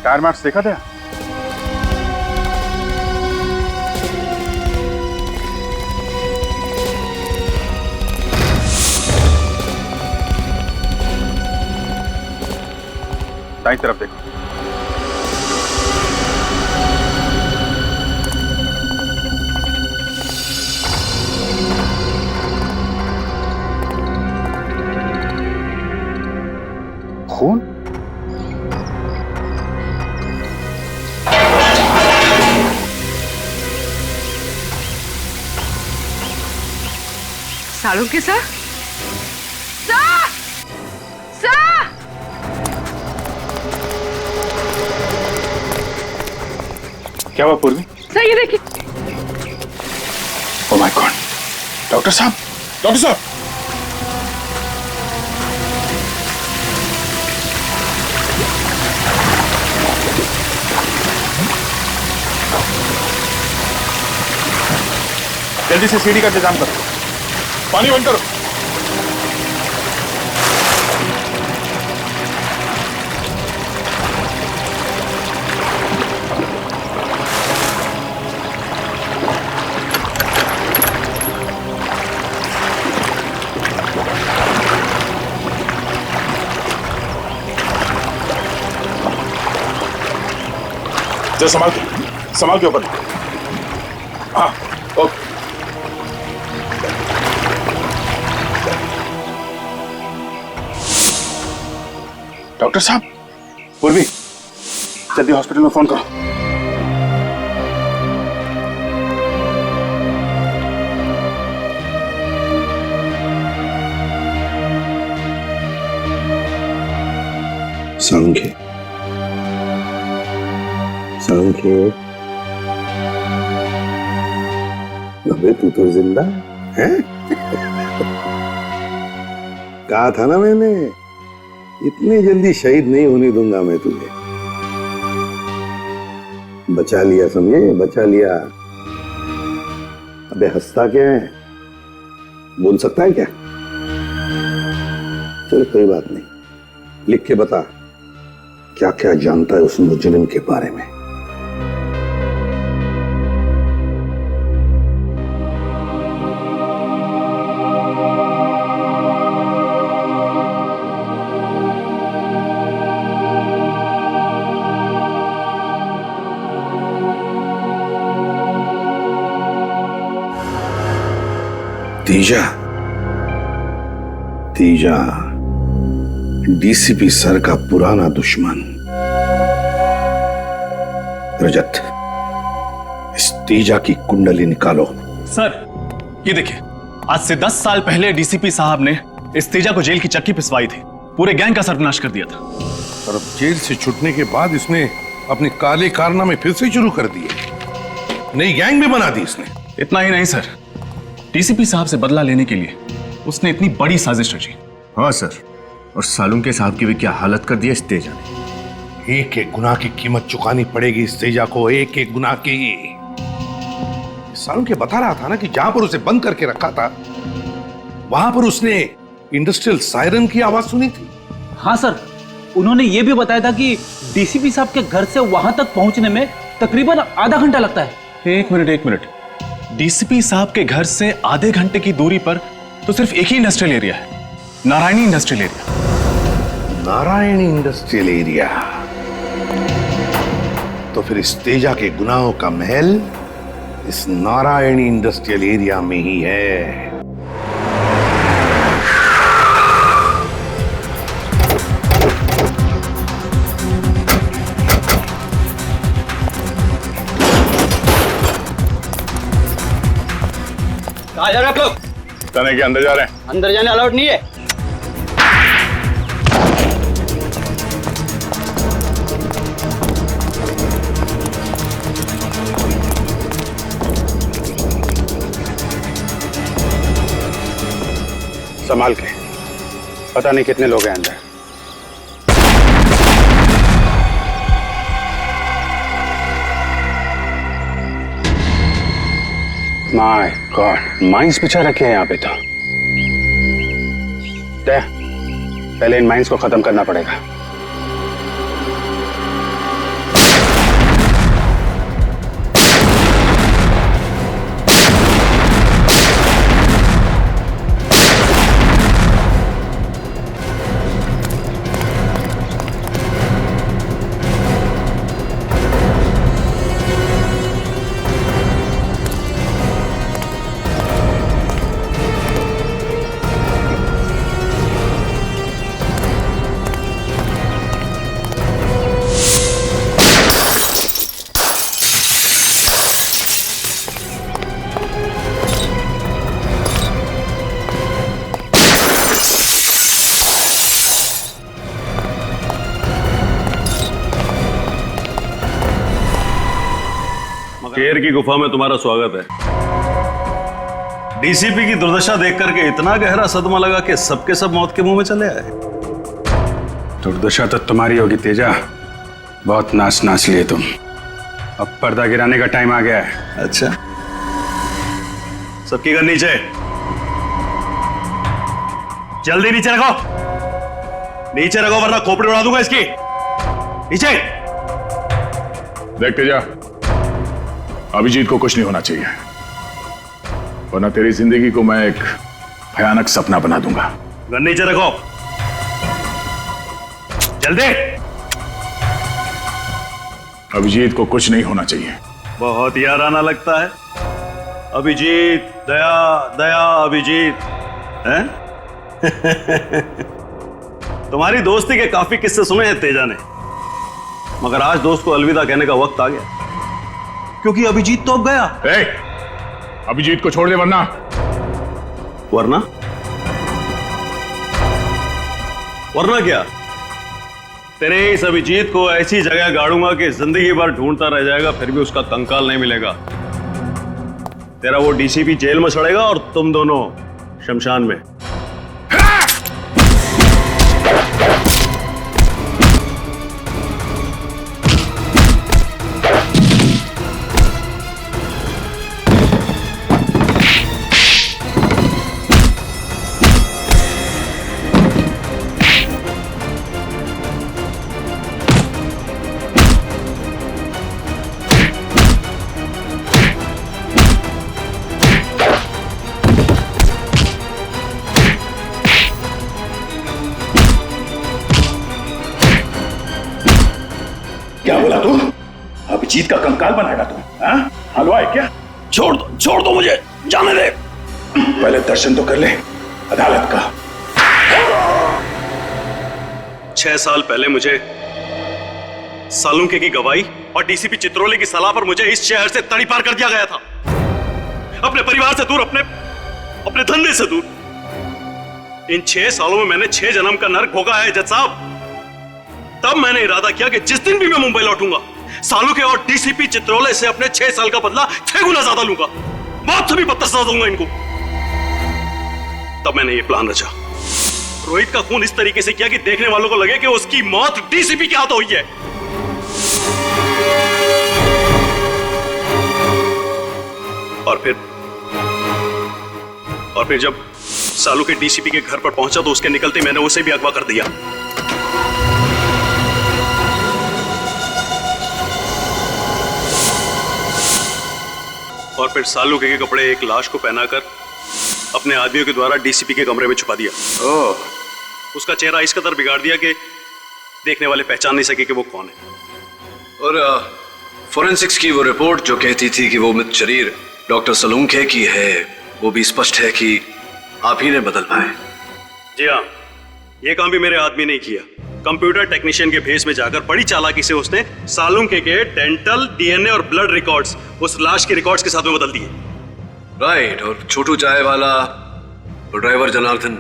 टायर मार्क्स देखा था? दाईं तरफ देखो। खून? सालों के साथ क्या हुआ पूर्वी? सही देखिए। Oh my God! डॉक्टर साहब, डॉक्टर साहब! जल्दी से सीढ़ी का इंतजाम करो। पानी बंद करो। जरा संभाल के ऊपर। हाँ, ओके। डॉक्टर साहब, पूर्वी, जल्दी हॉस्पिटल में फोन करो। सांख्य, अबे तू तो जिंदा है। कहा था ना मैंने, इतनी जल्दी शहीद नहीं होने दूंगा मैं तुझे। बचा लिया, समझे? बचा लिया। अबे हंसता क्या है? बोल सकता है क्या? चल कोई बात नहीं, लिख के बता क्या क्या जानता है उस मुजरिम के बारे में। तीजा डीसीपी सर का पुराना दुश्मन। रजत, इस तीजा की कुंडली निकालो। सर, ये देखिए, आज से 10 साल पहले डीसीपी साहब ने इस तेजा को जेल की चक्की पिसवाई थी। पूरे गैंग का सर्वनाश कर दिया था। और अब जेल से छूटने के बाद इसने अपने काले कारनामे फिर से शुरू कर दिए। नई गैंग भी बना दी इसने। इतना ही नहीं सर, डीसीपी साहब से बदला लेने के लिए उसने इतनी बड़ी साजिश रची। हाँ सर, और सालुंके के साहब की भी क्या हालत कर दी इस तेजा ने। एक एक गुनाह की कीमत चुकानी पड़ेगी इस तेजा को, एक एक गुनाह की। सालुंके बता रहा था ना कि जहां पर उसे बंद करके रखा था वहां पर उसने इंडस्ट्रियल सायरन की आवाज सुनी थी। हाँ सर, उन्होंने ये भी बताया था कि डीसीपी साहब के घर से वहां तक पहुंचने में तकरीबन आधा घंटा लगता है। एक मिनट, डीसीपी साहब के घर से आधे घंटे की दूरी पर तो सिर्फ एक ही इंडस्ट्रियल एरिया है, Narayani industrial area. Narayani industrial area? तो फिर इस तेजा के गुनाहों का महल इस नारायणी इंडस्ट्रियल एरिया में ही है। कहाँ जा रहे आप लोग? थाने के अंदर जा रहे हैं। अंदर जाने अलाउड नहीं है। संभाल के, पता नहीं कितने लोग हैं अंदर। माय गॉड, माइंस बिछा रखे हैं यहाँ पे तो। पहले इन माइंस को खत्म करना पड़ेगा। शेर की गुफा में तुम्हारा स्वागत है। डीसीपी की दुर्दशा देख करके इतना गहरा सदमा लगा कि सबके सब मौत के मुंह में चले आए। दुर्दशा तो तुम्हारी होगी तेजा, बहुत नाच नाच लिए तुम। अब पर्दा गिराने का टाइम आ गया है। अच्छा, सबकी घर नीचे, जल्दी नीचे रखो, नीचे रखो वरना खोपड़ी उड़ा दूंगा इसकी। नीचे देख तेजा, अभिजीत को कुछ नहीं होना चाहिए, वरना तेरी जिंदगी को मैं एक भयानक सपना बना दूंगा। घर नीचे रखो, जल्दी। अभिजीत को कुछ नहीं होना चाहिए। बहुत याराना लगता है। अभिजीत, दया दया अभिजीत हैं? तुम्हारी दोस्ती के काफी किस्से सुने हैं तेजा ने, मगर आज दोस्त को अलविदा कहने का वक्त आ गया, क्योंकि अभिजीत तो अब गया। अभिजीत को छोड़ दे वरना वरना क्या? तेरे इस अभिजीत को ऐसी जगह गाड़ूंगा कि जिंदगी भर ढूंढता रह जाएगा, फिर भी उसका कंकाल नहीं मिलेगा। तेरा वो डीसीपी जेल में सड़ेगा और तुम दोनों शमशान में। क्या बोला तू? अभिजीत का कंकाल बनाएगा तू? हलवा है क्या? छोड़ दो मुझे, जाने दे। पहले दर्शन तो कर ले अदालत का। 6 साल पहले मुझे सालुंके की गवाही और डीसीपी चित्रोले की सलाह पर मुझे इस शहर से तड़ीपार कर दिया गया था, अपने परिवार से दूर, अपने धंधे से दूर। इन 6 सालों में मैंने 6 जन्म का नर्क भोगा है जज साहब। तब मैंने इरादा किया कि जिस दिन भी मैं मुंबई लौटूंगा, सालुंके और डीसीपी चित्रोले से अपने 6 साल का बदला 6 गुना ज्यादा लूंगा, मौत से भी बदतर सजा दूंगा इनको। तब मैंने ये प्लान रचा, रोहित का खून इस तरीके से किया कि देखने वालों को लगे कि उसकी मौत डीसीपी के हाथों हुई है। और फिर जब सालुंके डीसीपी के घर पर पहुंचा तो उसके निकलते मैंने उसे भी अगवा कर दिया। और फिर सालुंके के कपड़े एक लाश को पहनाकर अपने आदमियों के द्वारा डीसीपी के कमरे में छुपा दिया। उसका चेहरा इस कदर बिगाड़ दिया कि देखने वाले पहचान नहीं सके कि वो कौन है। और फोरेंसिक्स की वो रिपोर्ट जो कहती थी कि वो मृत शरीर डॉक्टर सालुंके की है, वो भी स्पष्ट है कि आप ही ने बदल पाए। जी हाँ, ये काम भी मेरे आदमी ने किया। कंप्यूटर टेक्नीशियन के भेस में जाकर बड़ी चालाकी से उसने सालुंके के डेंटल, डीएनए और ब्लड रिकॉर्ड्स उस लाश के रिकॉर्ड्स के साथ में बदल दिए। राइट, और छोटू चाय वाला और ड्राइवर जनार्दन,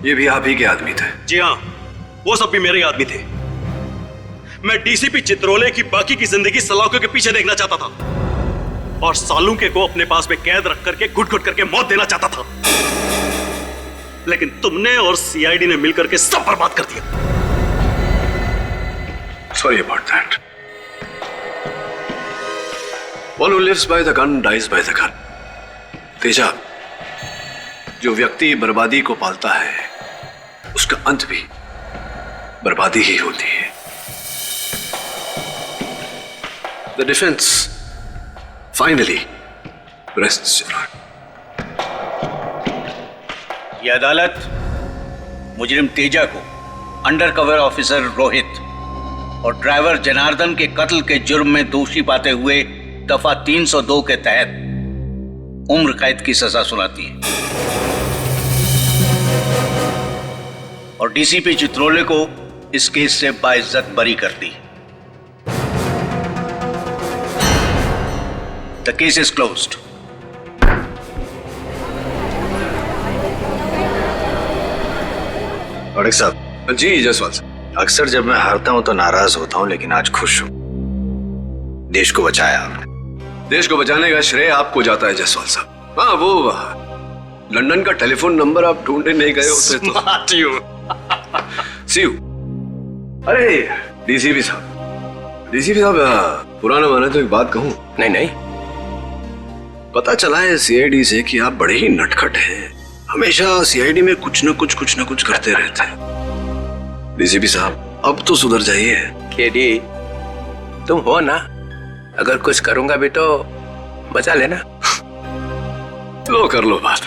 ये भी आप ही के आदमी थे? जी हाँ, वो सब भी मेरे आदमी थे। मैं डीसीपी चित्रोले की बाकी की जिंदगी सलाखों के पीछे देखना चाहता था और सालुंके को अपने पास में कैद रख करके घुट-घुट करके मौत देना चाहता था, लेकिन तुमने और सीआईडी ने मिलकर के सब बर्बाद कर दिया। Sorry about that. One who lives by the gun dies by the gun. Teja, जो व्यक्ति बर्बादी को पालता है उसका अंत भी बर्बादी ही होती है। The defence finally rests your heart. यह अदालत मुजरिम तेजा को अंडर कवर ऑफिसर रोहित और ड्राइवर जनार्दन के कत्ल के जुर्म में दोषी पाते हुए दफा 302 के तहत उम्र कैद की सजा सुनाती है और डीसीपी चित्रोले को इस केस से बाइज्जत बरी करती है। The case is closed. औरक साहब। जी जायसवाल साहब। अक्सर जब मैं हारता हूं तो नाराज होता हूं, लेकिन आज खुश हूं। देश को बचाया आपने। देश को बचाने का श्रेय आपको जाता है जायसवाल साहब। हाँ, वो लंदन का टेलीफोन नंबर आप ढूंढने नहीं गए होते तो। सी यू। अरे डीसीपी साहब, पुराना माने तो एक बात कहूं? नहीं, पता चला है सीआईडी से कि आप बड़े ही नटखट हैं। हमेशा सीआईडी में कुछ न कुछ करते रहते हैं। डीसीपी साहब, अब तो सुधर जाइए। केडी, तुम हो ना, अगर कुछ करूंगा भी तो बचा लेना। लो कर लो बात।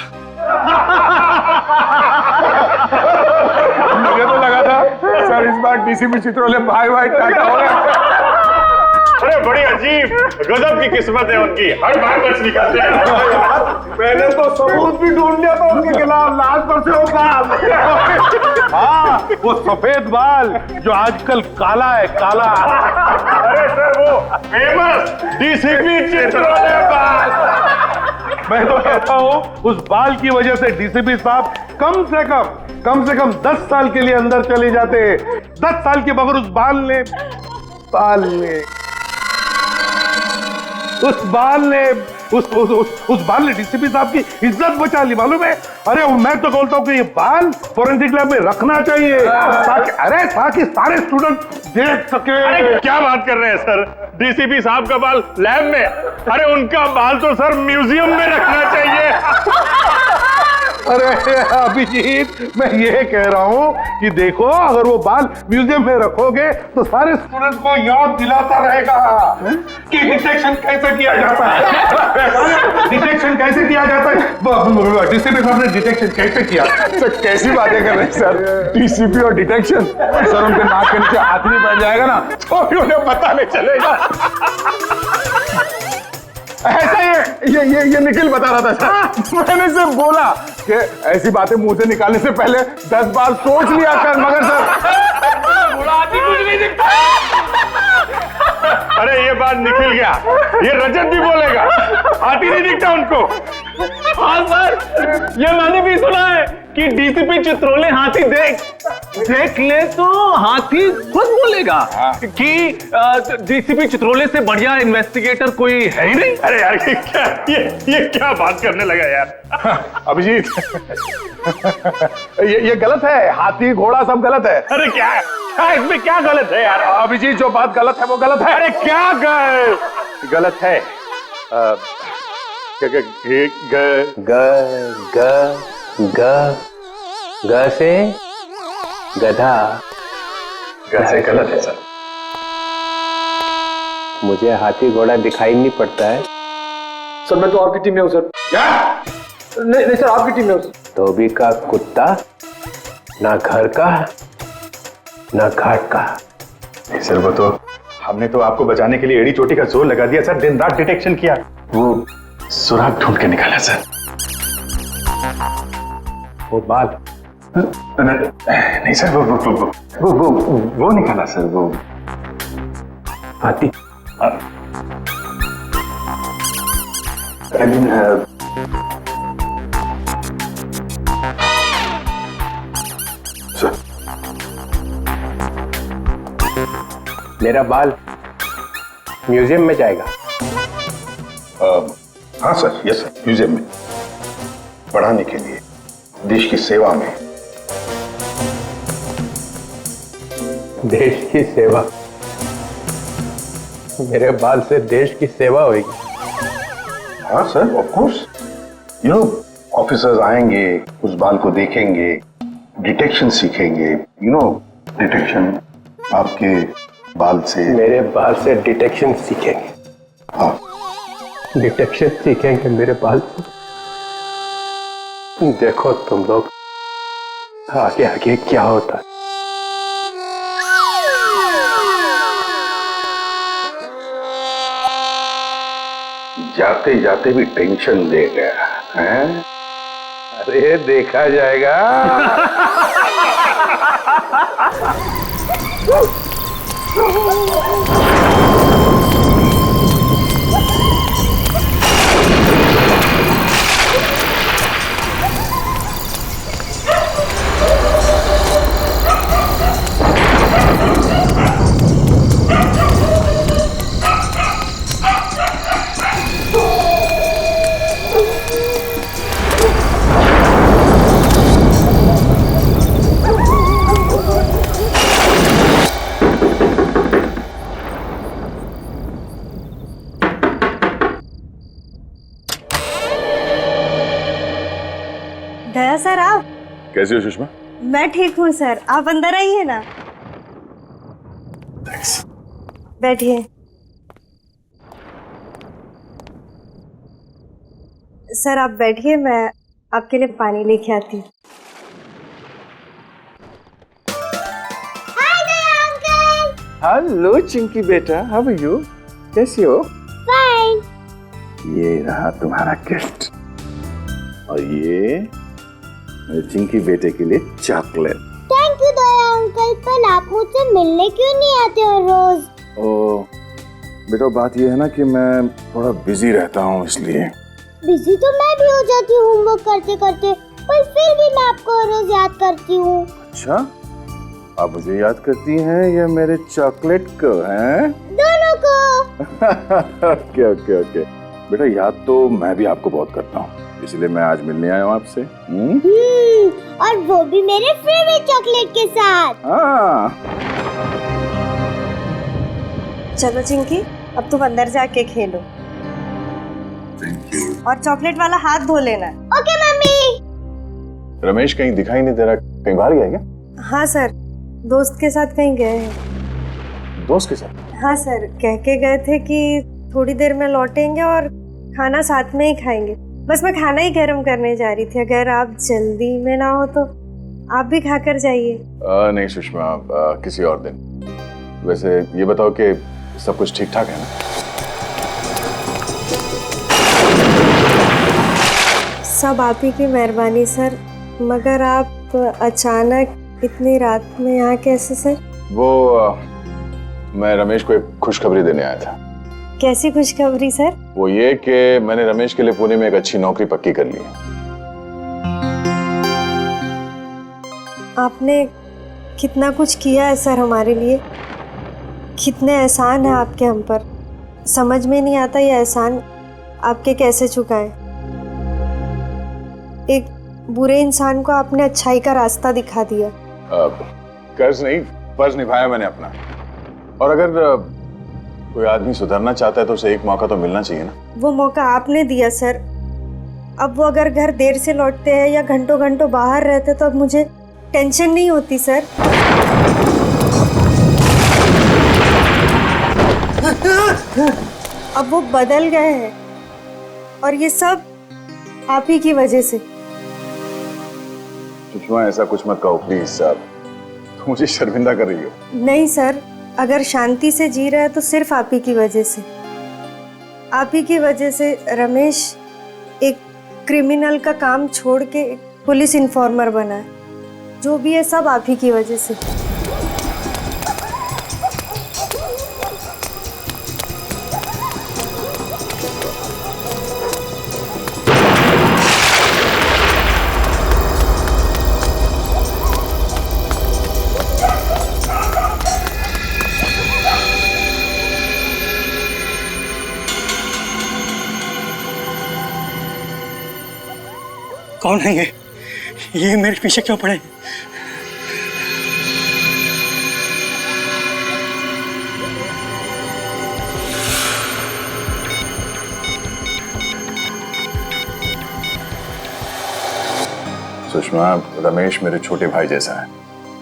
मुझे तो लगा था सर इस बार डीसीपी चित्रोले भाई टाटा हो गया। अरे बड़ी अजीब गजब की किस्मत है उनकी, हर बार बच निकलते हैं। मैंने तो सबूत भी ढूंढ लिया था उनके खिलाफ, लाश पर से होगा। हाँ, वो सफेद बाल जो आजकल काला है, काला। अरे सर वो फेमस डीसीपी चित्रोले बाल। मैं तो कहता हूँ उस बाल की वजह से डीसीपी साहब कम से कम 10 साल के लिए अंदर चले जाते। 10 साल के बगैर उस बाल ने डीसीपी साहब की इज्जत बचा ली, मालूम है? अरे मैं तो बोलता हूँ कि ये बाल फोरेंसिक लैब में रखना चाहिए ताकि सारे स्टूडेंट देख सके। अरे क्या बात कर रहे हैं सर, डीसीपी साहब का बाल लैब में? अरे उनका बाल तो सर म्यूजियम में रखना चाहिए। अरे अभिजीत, मैं ये कह रहा हूँ कि देखो, अगर वो बाल म्यूजियम में रखोगे तो सारे स्टूडेंट्स को याद दिलाता रहेगा कि डिटेक्शन कैसे किया जाता है। डीसीपी साहब ने डिटेक्शन कैसे किया? सर कैसी बातें कर रहे हैं सर, डीसीपी और डिटेक्शन? सर उनके नाक के नीचे हाथ नहीं बैठ जाएगा ना तो उन्हें पता नहीं चलेगा। ऐसा ये निखिल बता रहा था सर। मैंने सिर्फ बोला कि ऐसी बातें मुंह से निकालने से पहले 10 बार सोच लिया कर, मगर सर कुछ नहीं दिखता। अरे ये बात निकल गया, ये रजत भी बोलेगा, हाथी नहीं दिखता उनको। हाँ सर, ये मैंने भी सुना है कि डीसीपी चित्रोले हाथी देख ले तो हाथी खुद बोलेगा कि डीसीपी चित्रोले से बढ़िया इन्वेस्टिगेटर कोई है ही नहीं। अरे यार ये क्या बात करने लगा यार अभिजीत। ये गलत है, हाथी घोड़ा सब गलत है। अरे क्या इसमें क्या गलत है यार अभिजीत? जो बात गलत है वो गलत है। अरे क्या गलत है? ग से गधा। से गलत है सर। मुझे हाथी घोड़ा दिखाई नहीं पड़ता है। सर मैं तो आपकी टीम में हूँ सर। क्या? नहीं सर, आपकी टीम में हूँ। धोबी का कुत्ता, ना घर का ना घाट का। नहीं सर, वो तो हमने तो आपको बचाने के लिए एड़ी चोटी का जोर लगा दिया सर, दिन रात डिटेक्शन किया, वो सुराग ढूंढ के निकाला सर। वो बाल नहीं सर, वो निकाला सर, वो हाथी। मेरा बाल म्यूजियम में जाएगा? हाँ सर, यस सर, म्यूजियम में पढ़ाने के लिए, देश की सेवा में। देश की सेवा? मेरे बाल से देश की सेवा होगी? हाँ sir, of course. You know, officers आएंगे, उस बाल को देखेंगे, डिटेक्शन सीखेंगे, यू नो, डिटेक्शन आपके बाल से? मेरे बाल से डिटेक्शन सीखेंगे। हाँ, डिटेक्शन सीखेंगे मेरे बाल से। देखो तुम लोग आगे आगे क्या होता है। जाते जाते भी टेंशन दे गया हैं? अरे देखा जाएगा। दया सर, आप कैसी हो सुषमा? मैं ठीक हूँ सर, आप अंदर आइए ना। बैठिए। सर आप बैठिए, मैं आपके लिए पानी लेके आती हूँ। हेलो चिंकी बेटा, हाउ आर यू? कैसी हो? फाइन। ये रहा तुम्हारा गिफ्ट, और ये मेरे चिंकी बेटे के लिए chocolate. Thank you Daya uncle, पर आप मुझसे मिलने क्यों नहीं आते हो रोज? ओ बेटा, बात ये है ना कि मैं थोड़ा बिजी रहता हूँ, इसलिए। बिजी तो मैं भी हो जाती हूँ होमवर्क करते करते, पर फिर भी मैं आपको रोज याद करती हूँ। अच्छा, आप मुझे याद करती हैं या मेरे चॉकलेट को? हैं दोनों को। ओके ओके ओके बेटा, याद तो मैं भी आपको बहुत करता हूँ, इसलिए मैं आज मिलने आया हूँ आपसे। और वो भी मेरे फेवरेट चॉकलेट के साथ। हाँ। चलो चिंकी, अब तुम अंदर जाके खेलो, और चॉकलेट वाला हाथ धो लेना। Okay mummy. रमेश कहीं दिखाई नहीं दे रहा, कहीं बाहर गया क्या? हाँ सर, दोस्त के साथ कहीं गए हैं। दोस्त के साथ? हाँ सर, कह के गए थे कि थोड़ी देर में लौटेंगे और खाना साथ में ही खाएंगे। बस मैं खाना ही गर्म करने जा रही थी, अगर आप जल्दी में ना हो तो आप भी खाकर जाइए। नहीं सुषमा, किसी और दिन। वैसे ये बताओ कि सब कुछ ठीक ठाक है ना? सब आप ही की मेहरबानी सर, मगर आप अचानक इतनी रात में यहाँ कैसे सर? वो मैं रमेश को एक खुशखबरी देने आया था। कैसी खुशखबरी सर? वो ये कि मैंने रमेश के लिए पुणे में एक अच्छी नौकरी पक्की कर ली है। आपने कितना कुछ किया है सर हमारे लिए, कितने एहसान है आपके हम पर। समझ में नहीं आता ये एहसान आपके कैसे चुकाएं। एक बुरे इंसान को आपने अच्छाई का रास्ता दिखा दिया। कर्ज नहीं, फर्ज निभाया मैंने अपना। और अगर कोई आदमी सुधरना चाहता है तो उसे एक मौका तो मिलना चाहिए ना। वो मौका आपने दिया सर। अब वो अगर घर देर से लौटते हैं या घंटों घंटों बाहर रहते तो अब मुझे टेंशन नहीं होती सर। अब वो बदल गए हैं, और ये सब आप ही की वजह से। सुषमा, ऐसा कुछ मत कहो प्लीज साहब, तुम मुझे शर्मिंदा कर रही हो। नहीं सर, अगर शांति से जी रहा है तो सिर्फ आप ही की वजह से। आप ही की वजह से रमेश एक क्रिमिनल का काम छोड़ के पुलिस इन्फॉर्मर बना है। जो भी है सब आप ही की वजह से। कौन है ये मेरे पीछे क्यों पड़े? सुषमा, रमेश मेरे छोटे भाई जैसा है,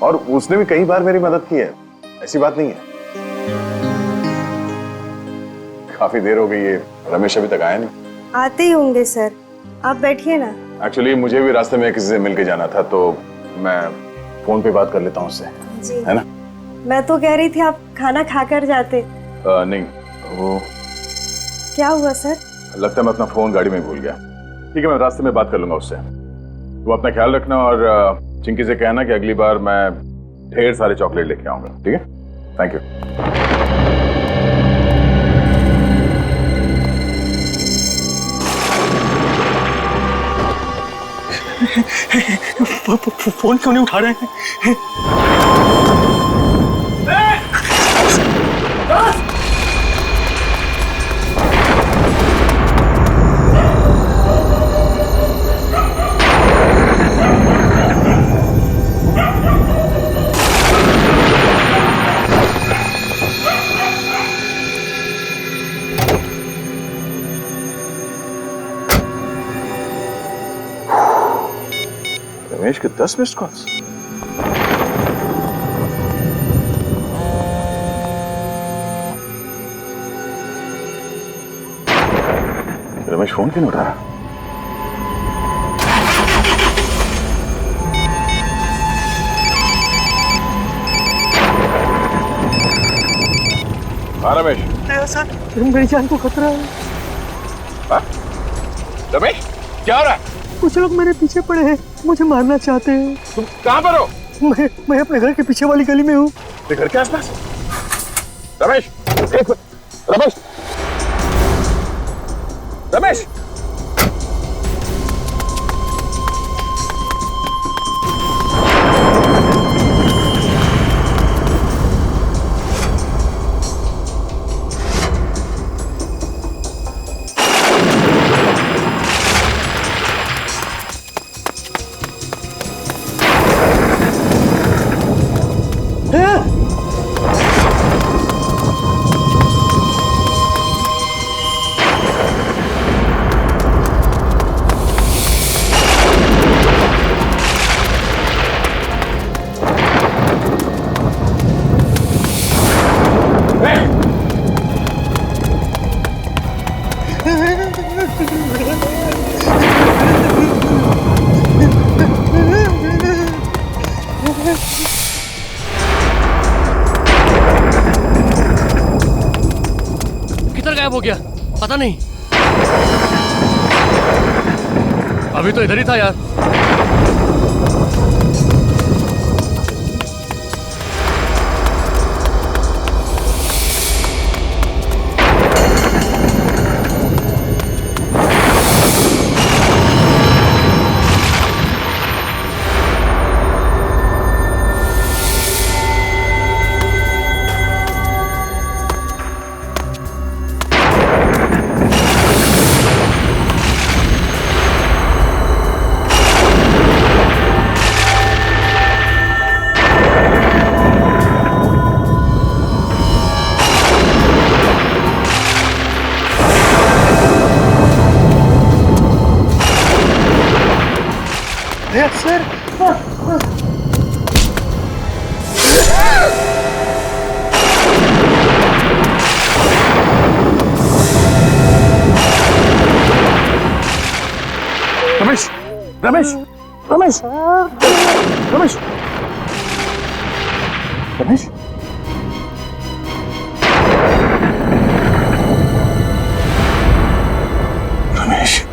और उसने भी कई बार मेरी मदद की है, ऐसी बात नहीं है। काफी देर हो गई है, रमेश अभी तक आया नहीं। आते ही होंगे सर, आप बैठिए ना। एक्चुअली मुझे भी रास्ते में किसी से मिलके जाना था, तो मैं फोन पे बात कर लेता हूँ उससे, जी है ना? मैं तो कह रही थी आप खाना खाकर जाते। नहीं, वो क्या हुआ सर? लगता है मैं अपना फोन गाड़ी में भूल गया। ठीक है, मैं रास्ते में बात कर लूंगा उससे। तुम अपना ख्याल रखना और चिंकी से कहना कि अगली बार मैं ढेर सारे चॉकलेट लेके आऊंगा, ठीक है? Thank you. फोन क्यों नहीं उठा रहे हैं? रमेश के 10 मिस्ड कॉल्स। रमेश फोन क्यों नहीं उठा रहा? हाँ रमेश। सर, मेरी जान को खतरा है। हाँ? रमेश, क्या हो रहा है? कुछ लोग मेरे पीछे पड़े हैं, मुझे मारना चाहते हैं। तुम कहाँ पर हो? मैं अपने घर के पीछे वाली गली में हूँ। घर के आसपास? रमेश, एक मिनट। रमेश, रमेश, किधर गायब हो गया पता नहीं। अभी तो इधर ही था यार। सर, रमेश, रमेश, रमेश, रमेश, रमेश, रमेश,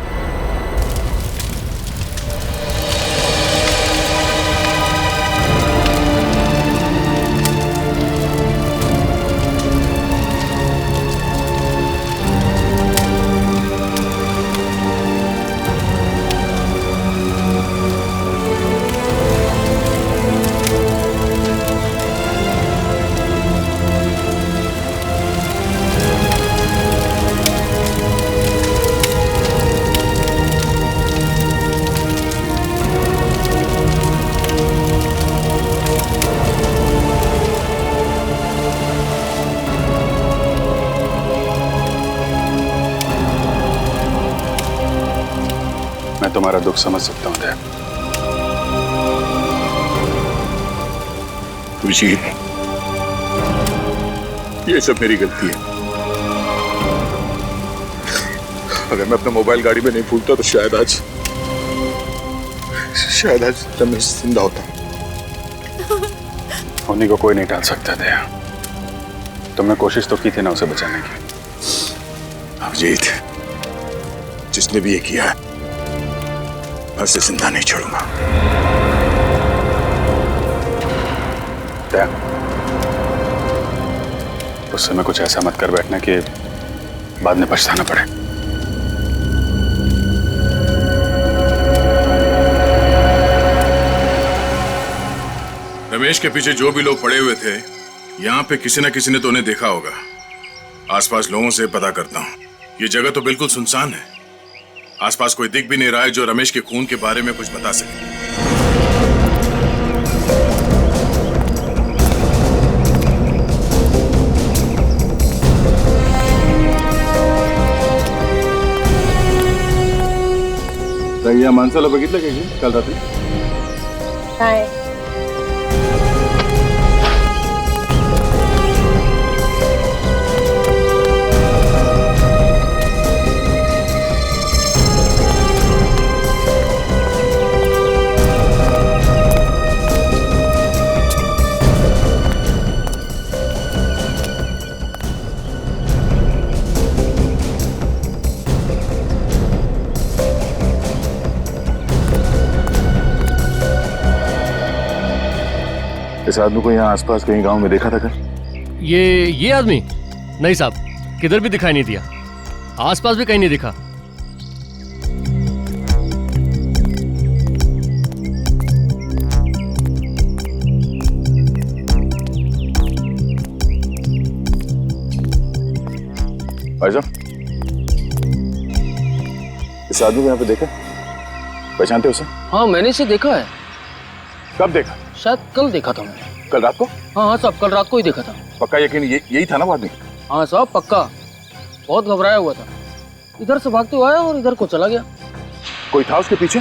मैं तुम्हारा दुख समझ सकता हूं दया, अभिजीत, ये सब मेरी गलती है। अगर मैं अपना मोबाइल गाड़ी में नहीं भूलता तो शायद आज रमेश जिंदा होता। होने को कोई नहीं टाल सकता दया। तुमने कोशिश तो की थी ना उसे बचाने की। अभिजीत, जिसने भी ये किया है मैं उसे जिंदा नहीं छोड़ूंगा। दया, उस समय कुछ ऐसा मत कर बैठना कि बाद में पछताना पड़े। रमेश के पीछे जो भी लोग पड़े हुए थे, यहाँ पे किसी न किसी ने तो उन्हें देखा होगा। आसपास लोगों से पता करता हूँ। ये जगह तो बिल्कुल सुनसान है। आसपास कोई दिख भी नहीं रहा है जो रमेश के खून के बारे में कुछ बता सके। या माणसाला बघितलं का जी काल रात्री? हाय इस आदमी को यहाँ आसपास कहीं गांव में देखा था क्या? ये आदमी? नहीं साहब, किधर भी दिखाई नहीं दिया। आसपास भी कहीं नहीं दिखा। भाई साहब, इस आदमी को यहाँ पे देखा? पहचानते हो उसे? हाँ, मैंने इसे देखा है। कब देखा? शायद कल देखा था मैंने। कल रात को? हाँ साहब, कल रात को ही देखा था। पक्का यकीन यही था ना वो आदमी? हाँ साहब, पक्का। बहुत घबराया हुआ था, इधर से भागते हुए आया और इधर को चला गया। कोई था उसके पीछे?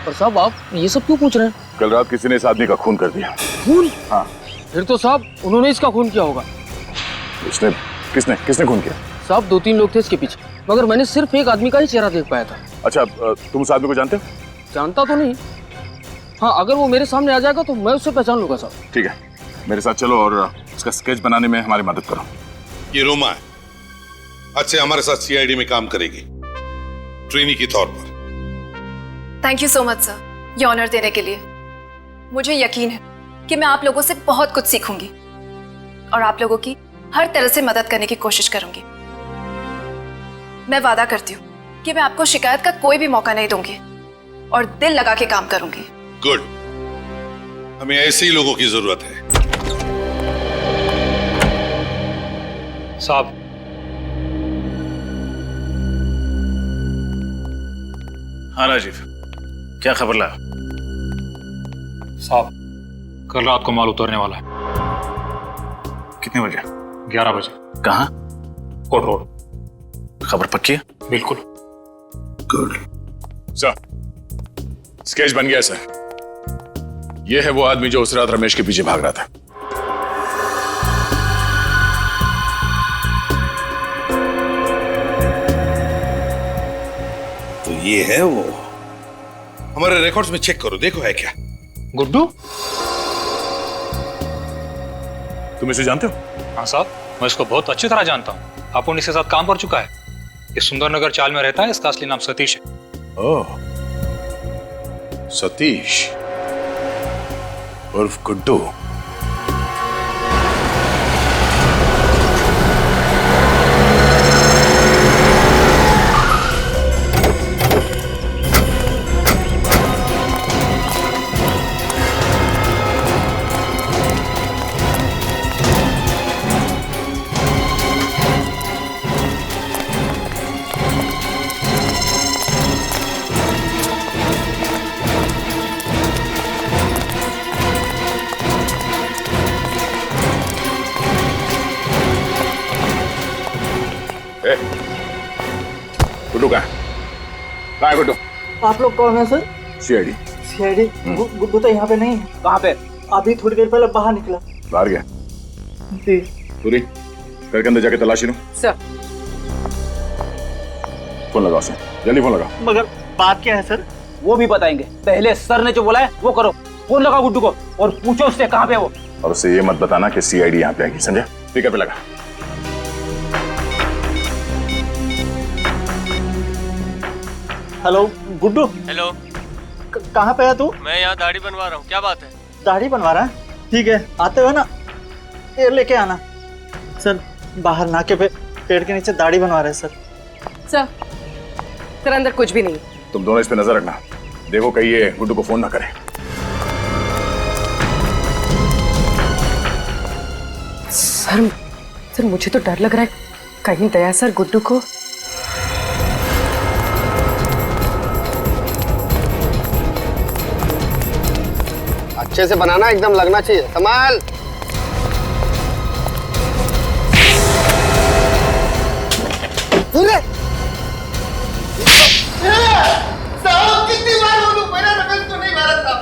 पर साहब आप ये सब क्यों पूछ रहे हैं? कल रात किसी ने इस आदमी का खून कर दिया। खून? हाँ। फिर तो साहब उन्होंने इसका खून किया होगा। किसने खून किया? साहब 2-3 लोग थे इसके पीछे, मगर मैंने सिर्फ एक आदमी का ही चेहरा देख पाया था। अच्छा, तुम उस आदमी को जानते हो? जानता तो नहीं। हाँ, अगर वो मेरे सामने आ जाएगा तो मैं उससे पहचान लूंगा साहब। ठीक है, मेरे साथ चलो और इसका स्केच बनाने में हमारी मदद करो। ये रोमा है, आज से हमारे साथ सीआईडी में काम करेगी, ट्रेनी के तौर पर। Thank you so much sir, ये ऑनर देने के लिए। मुझे यकीन है कि मैं आप लोगों से बहुत कुछ सीखूंगी और आप लोगों की हर तरह से मदद करने की कोशिश करूंगी। मैं वादा करती हूँ कि मैं आपको शिकायत का कोई भी मौका नहीं दूंगी और दिल लगा के काम करूंगी। गुड, हमें ऐसे ही लोगों की जरूरत है। साहब, हाँ राजीव, क्या खबर लाया? साहब, कल रात को माल उतरने वाला है। कितने बजे? 11 बजे। कहाँ? कोट रोड। खबर पक्की है? बिल्कुल। गुड सर, स्केच बन गया सर। यह है वो आदमी जो उस रात रमेश के पीछे भाग रहा था। तो ये है वो। हमारे रिकॉर्ड्स में चेक करो, देखो है क्या। गुड्डू? तुम इसे जानते हो? हाँ साहब, मैं इसको बहुत अच्छी तरह जानता हूँ। अपुन इसके साथ काम कर चुका है। ये सुंदरनगर चाल में रहता है। इसका असली नाम सतीश है। ओह, सतीश उर्फ गुड्डू। गुड्डू कहाँ है? गुड्डू? आप लोग कौन है सर? सीआईडी। सीआईडी? गुड्डू तो यहाँ पे नहीं है। कहाँ पे? अभी थोड़ी देर पहले बाहर निकला। बाहर गया। जी पूरी घर के अंदर जाके तलाशी लो। सर। फोन लगाओ उसे, जल्दी फोन लगाओ। मगर बात क्या है सर? वो भी बताएंगे, पहले सर ने जो बोला है वो करो। फोन लगाओ गुड्डू को और पूछो उससे कहाँ पे वो। और उससे ये मत बताना कि सीआईडी यहाँ पे आएगी, समझे? स्पीकर पे लगा। हेलो गुड्डू। हेलो। कहाँ पे है तू? मैं यहाँ दाढ़ी बनवा रहा हूँ, क्या बात है? दाढ़ी बनवा रहा है? ठीक है, आते हुए ना ये लेके आना। सर बाहर नाके पे पेड़ के नीचे दाढ़ी बनवा रहे हैं सर। सर अंदर कुछ भी नहीं। तुम दोनों इस पे नजर रखना, देखो कहीं ये गुड्डू को फोन ना करे। सर मुझे तो डर लग रहा है, कहीं दया सर गुड्डू को। अच्छे से बनाना, एकदम लगना चाहिए। संभाल। साहब कितनी बार बोलूं, मैंने रमेश को नहीं मारा था।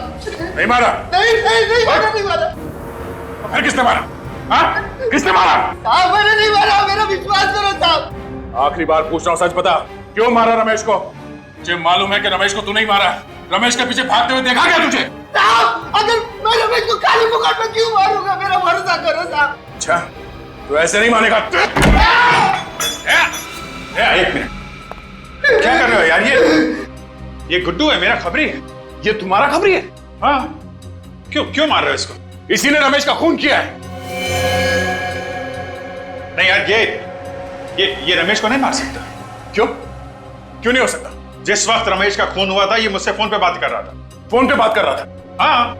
नहीं मारा? नहीं मारा, नहीं मारा। फिर किसने मारा? हाँ? किसने मारा? साहब मैंने नहीं मारा, मेरा विश्वास करो साहब। आखिरी बार पूछ रहा हूँ, सच बता, क्यों मारा रमेश को? मुझे मालूम है कि रमेश को तू नहीं मारा। रमेश के पीछे भागते हुए देखा क्या तुझे? साहब अगर मैं रमेश को खाली मुकाट में क्यों मारूंगा, मेरा भरोसा करो साहब। अच्छा, तू ऐसे नहीं मानेगा। एक मिनट, क्या कर रहे हो यार? ये गुड्डू है, मेरा खबरी है। ये तुम्हारा खबरी है? हाँ। क्यों मार रहे हो इसको? इसी ने रमेश का खून किया है। नहीं यार, ये रमेश को नहीं मार सकता। क्यों नहीं हो सकता? जिस वक्त रमेश का खून हुआ था, ये मुझसे फोन पे बात कर रहा था। फोन पे बात कर रहा था? हाँ,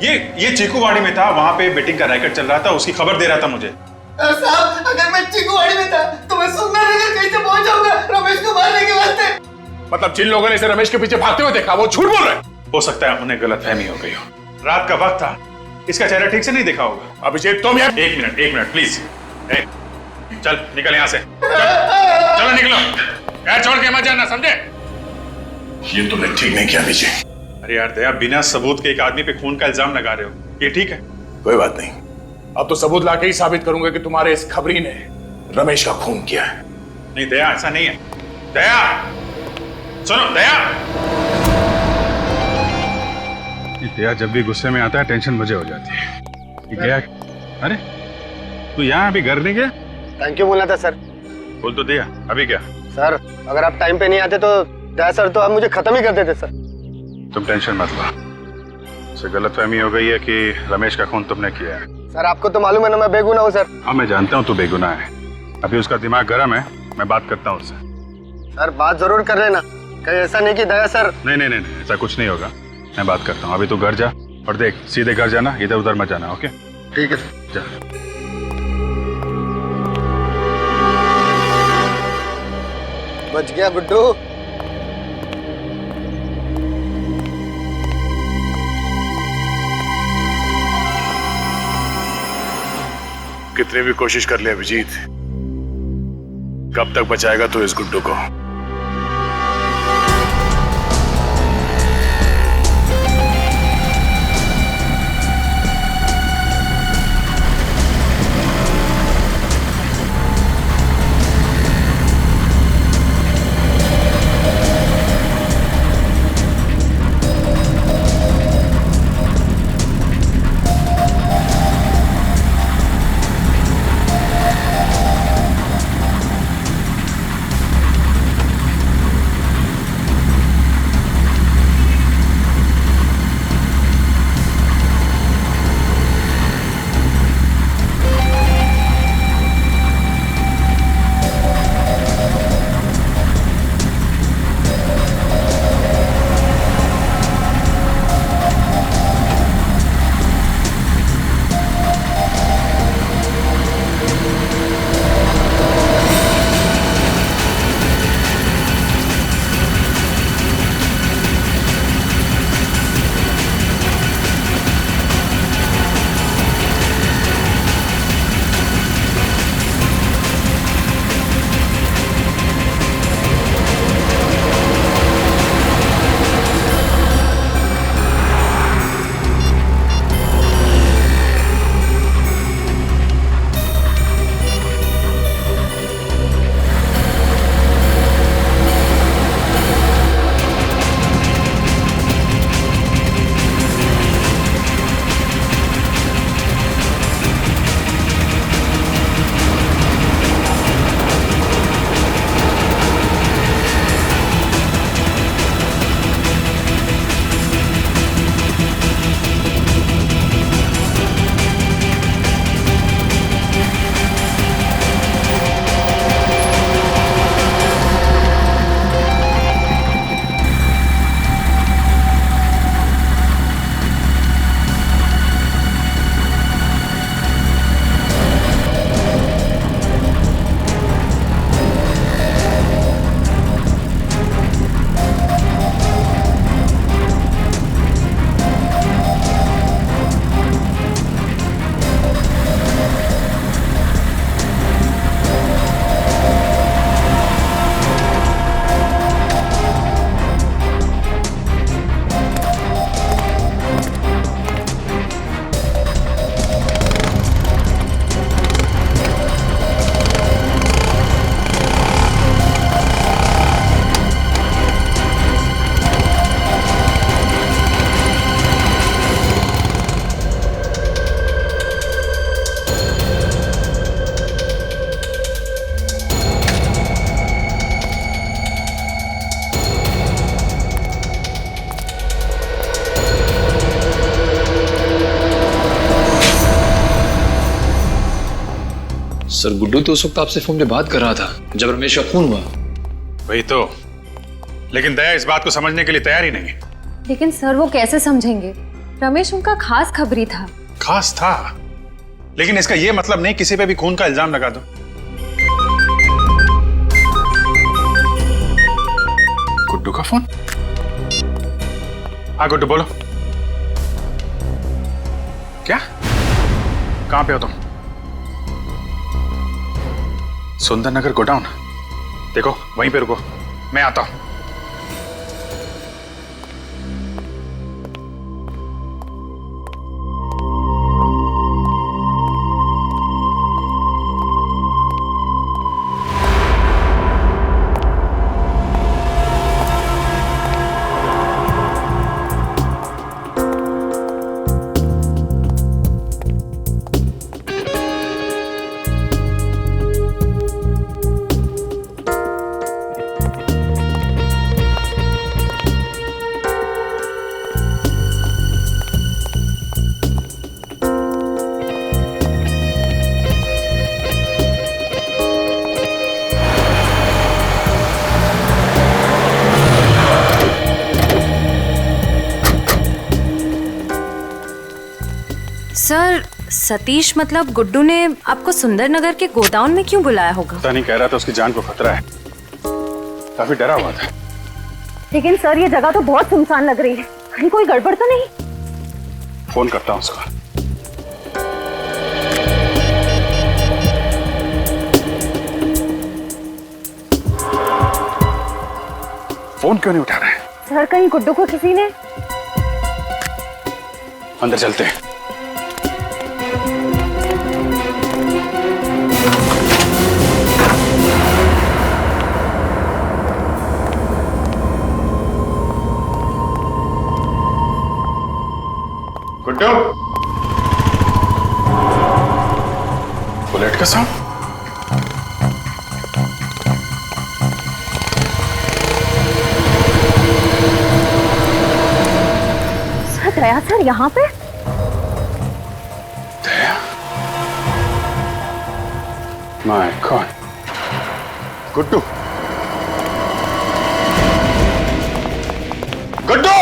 ये चीकूवाड़ी में था, वहां पे बेटिंग का रैकेट चल रहा था, उसकी खबर दे रहा था मुझे। साहब अगर मैं चीकूवाड़ी में था तो मैं सुंदरनगर कैसे पहुंच जाऊंगा रमेश को मारने के वास्ते? मतलब जिन लोगों ने इसे रमेश के पीछे भागते हुए देखा वो झूठ बोल रहे हैं? हो सकता है उन्हें गलतफहमी हो गई हो। रात का वक्त था, इसका चेहरा ठीक से नहीं देखा होगा। अभिषेक तुम यार। एक मिनट प्लीज। चल निकल यहाँ से, चलो निकलो। यार छोड़ के मत जाना, समझे? ये तुमने ठीक नहीं किया अभिषेक। अरे यार दया, बिना सबूत के एक आदमी पे खून का इल्जाम लगा रहे हो, ये ठीक है? कोई बात नहीं, अब तो सबूत लाके ही साबित करूंगा कि तुम्हारे इस खबरी ने रमेश का खून किया है। नहीं दया, ऐसा नहीं है। दया सुनो, दया जब भी गुस्से में आता है टेंशन मुझे हो जाती है। गया? अरे तू यहाँ अभी घर नहीं गया? थैंक यू बोलना था सर। बोल तो दिया, अभी क्या? सर अगर आप टाइम पे नहीं आते तो दया सर तो आप मुझे खत्म ही कर देते सर। तुम टेंशन मत लो, उसे गलतफहमी हो गई है कि रमेश का खून तुमने किया है। सर आपको तो मालूम है ना मैं बेगुनाह हूँ सर। हाँ मैं जानता हूँ तू बेगुनाह है, अभी उसका दिमाग गर्म है, मैं बात करता हूँ उससे। सर बात जरूर कर लेना, कहीं ऐसा नहीं कि दया सर। नहीं ऐसा कुछ नहीं होगा, मैं बात करता हूँ। अभी तू घर जा और देख, सीधे घर जाना, इधर उधर मत जाना। ओके ठीक है जा। बच गया गुड्डू। कितनी भी कोशिश कर ले अभिजीत, कब तक बचाएगा तू इस गुड्डू को? सर गुड्डू तो उस वक्त आपसे फोन पे बात कर रहा था जब रमेश का खून हुआ। वही तो, लेकिन दया इस बात को समझने के लिए तैयार ही नहीं है। लेकिन सर वो कैसे समझेंगे? रमेश उनका खास खबरी था। खास था, लेकिन इसका यह मतलब नहीं किसी पे भी खून का इल्जाम लगा दो। गुड्डू का फोन। हाँ गुड्डू बोलो। क्या? कहां पे हो तुम? सुंदर नगर गोडाउन। देखो वहीं पे रुको, मैं आता हूं। सर सतीश मतलब गुड्डू ने आपको सुंदरनगर के गोडाउन में क्यों बुलाया होगा? पता नहीं, कह रहा था उसकी जान को खतरा है, काफी डरा हुआ था। लेकिन सर ये जगह तो बहुत सुनसान लग रही है, कहीं कोई गड़बड़ तो नहीं? फोन करता हूं उसको। फोन क्यों नहीं उठा रहा है? सर कहीं गुड्डू को किसी ने। अंदर चलते हैं। गुड्डू, बुलेट का साउंड। सर दया सर यहाँ पे? Daya? My God. Guddu, Guddu!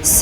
Sir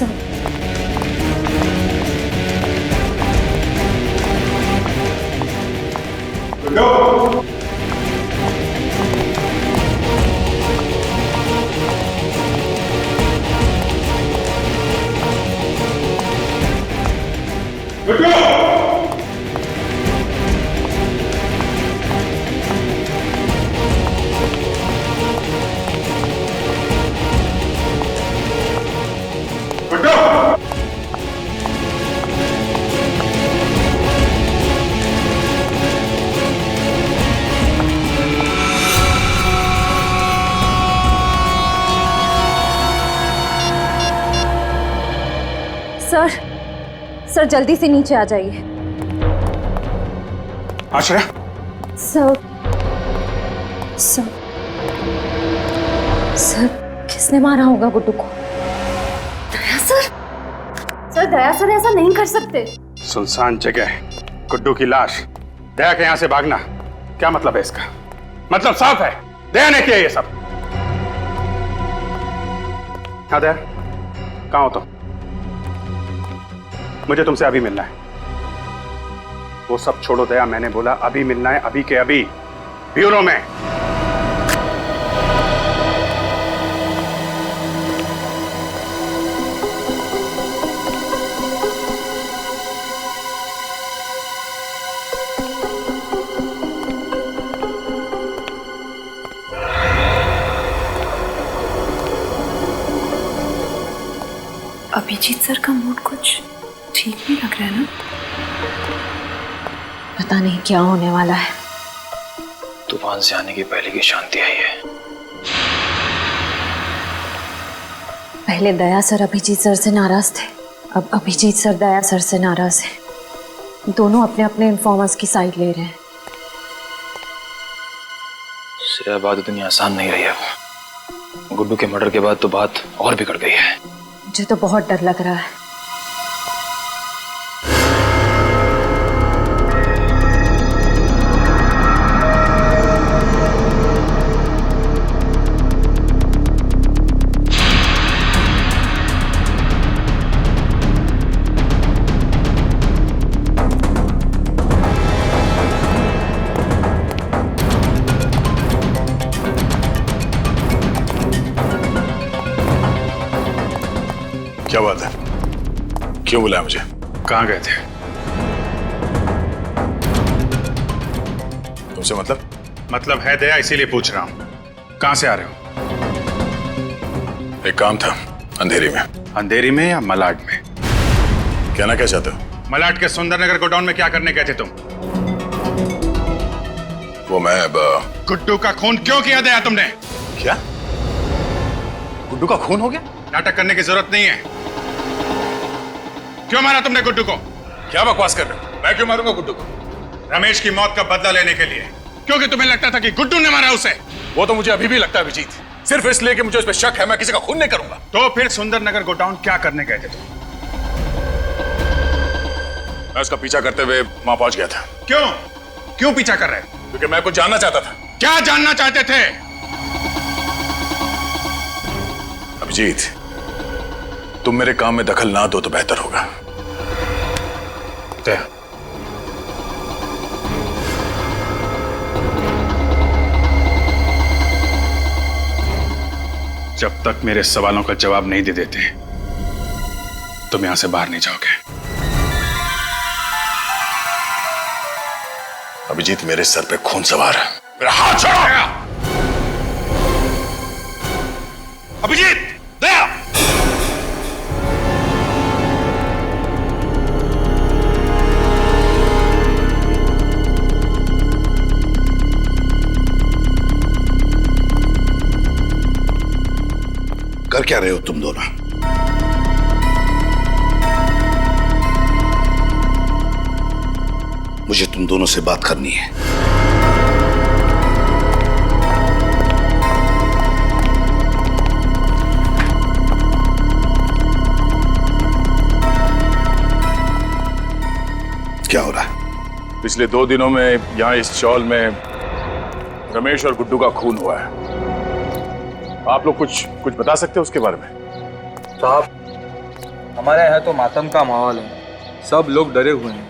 sir sir जल्दी से नीचे आ जाइए। आश्रय? सर सर सर किसने मारा होगा गुड्डू को? दया सर? सर दया सर ऐसा नहीं कर सकते। सुनसान जगह, गुड्डू की लाश, दया के यहां से भागना, क्या मतलब है इसका? मतलब साफ है, दया ने किया ये सब। हाँ दया, कहां हो तुम? मुझे तुमसे अभी मिलना है। वो सब छोड़ो दया, मैंने बोला अभी मिलना है, अभी के अभी, ब्यूरो में। अभिजीत सर का मूड कुछ ठीक नहीं लग रहा है ना? पता नहीं क्या होने वाला है। तूफान से आने की पहले की शांति आई है। पहले दया सर अभिजीत सर से नाराज थे, अब अभिजीत सर दया सर से नाराज है। दोनों अपने अपने इन्फॉर्मर्स की साइड ले रहे हैं। श्रेया बात इतनी आसान नहीं रही है। गुड्डू के मर्डर के बाद तो बात और बिगड़ गई है। मुझे तो बहुत डर लग रहा है। क्या बात है? क्यों बुलाया मुझे? कहाँ गए थे? तुमसे मतलब है दया, इसीलिए पूछ रहा हूँ। कहाँ से आ रहे हो? एक काम था अंधेरी में। अंधेरी में या मलाड में? कहना क्या चाहते हो? मलाड के सुंदरनगर गोडाउन में क्या करने गए थे तुम? वो मैं गुड्डू का खून क्यों किया दया तुमने? क्या? गुड्डू का खून हो गया? नाटक करने की जरूरत नहीं है। क्यों मारा तुमने गुड्डू को? क्या बकवास कर रहे हो? मैं क्यों मारूंगा गुड्डू को? रमेश की मौत का बदला लेने के लिए, क्योंकि तुम्हें लगता था कि गुड्डू ने मारा उसे। वो तो मुझे अभी भी लगता है अभिजीत, सिर्फ इसलिए कि मुझे उस पर शक है। मैं किसी का खून नहीं करूंगा। तो फिर सुंदरनगर गोडाउन क्या करने गए थे तुम? मैं उसका पीछा करते हुए वहां पहुंच गया था। क्यों पीछा कर रहे? क्योंकि मैं कुछ जानना चाहता था। क्या जानना चाहते थे? अभिजीत, तुम मेरे काम में दखल ना दो तो बेहतर होगा। जब तक मेरे सवालों का जवाब नहीं दे देते तुम यहां से बाहर नहीं जाओगे। अभिजीत, मेरे सर पे खून सवार है। मेरा हाथ छोड़ो। अभिजीत, दया! कर क्या रहे हो तुम दोनों? मुझे तुम दोनों से बात करनी है। क्या हो रहा है? पिछले 2 दिनों में यहाँ इस चौल में रमेश और गुड्डू का खून हुआ है। आप लोग कुछ बता सकते हो उसके बारे में? साहब, हमारे यहाँ तो मातम का माहौल है। सब लोग डरे हुए हैं।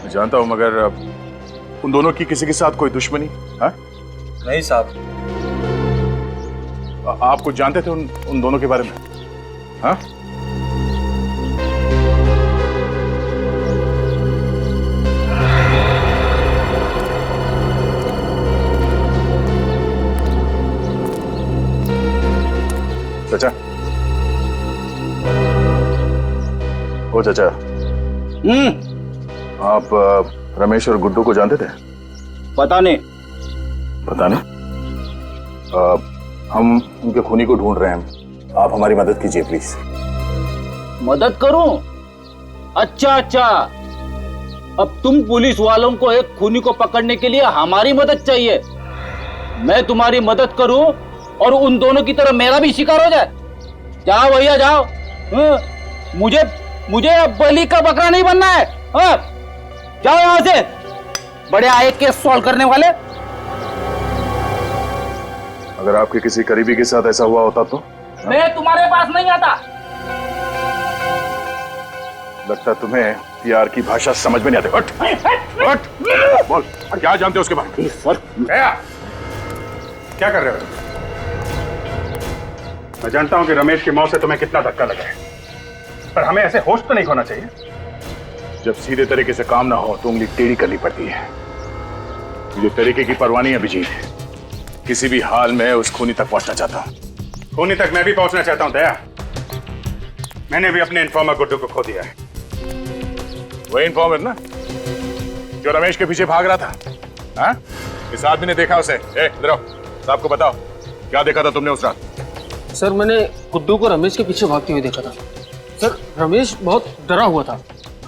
मैं जानता हूँ, मगर उन दोनों की किसी के साथ कोई दुश्मनी है? नहीं साहब। आप कुछ जानते थे उन दोनों के बारे में? हाँ? चाचा, ओ चाचा, आप रमेश और गुड्डू को जानते थे? पता नहीं। हम उनके खूनी को ढूंढ रहे हैं। आप हमारी मदद कीजिए प्लीज। मदद करूं? अच्छा, अब तुम पुलिस वालों को एक खूनी को पकड़ने के लिए हमारी मदद चाहिए। मैं तुम्हारी मदद करूं और उन दोनों की तरह मेरा भी शिकार हो जाए? जाओ भैया जाओ। मुझे अब बलि का बकरा नहीं बनना है। जाओ यहां से, बड़े आए केस सॉल्व करने वाले। अगर आपके किसी करीबी के साथ ऐसा हुआ होता तो? मैं तुम्हारे पास नहीं आता। लगता तुम्हें प्यार की भाषा समझ में नहीं आती। हट, बोल, क्या जानते हो उसके बारे में? क्या कर रहे हो? मैं जानता हूं कि रमेश की मौत से तुम्हें कितना धक्का लगा है, पर हमें ऐसे होश तो नहीं खोना चाहिए। जब सीधे तरीके से काम ना हो तो उंगली टेढ़ी करनी पड़ती है। मुझे तरीके की परवाह नहीं है अभिजीत। किसी भी हाल में उस खूनी तक पहुंचना चाहता हूं। खूनी तक मैं भी पहुंचना चाहता हूं दया। मैंने भी अपने इन्फॉर्मर गुड्डू को खो दिया है। वही इन्फॉर्मर ना जो रमेश के पीछे भाग रहा था? हाँ? इस आदमी ने देखा उसे। इधर आओ, साहब को बताओ, क्या देखा था तुमने उस रात? सर, मैंने गुड्डू को रमेश के पीछे भागते हुए देखा था। सर रमेश बहुत डरा हुआ था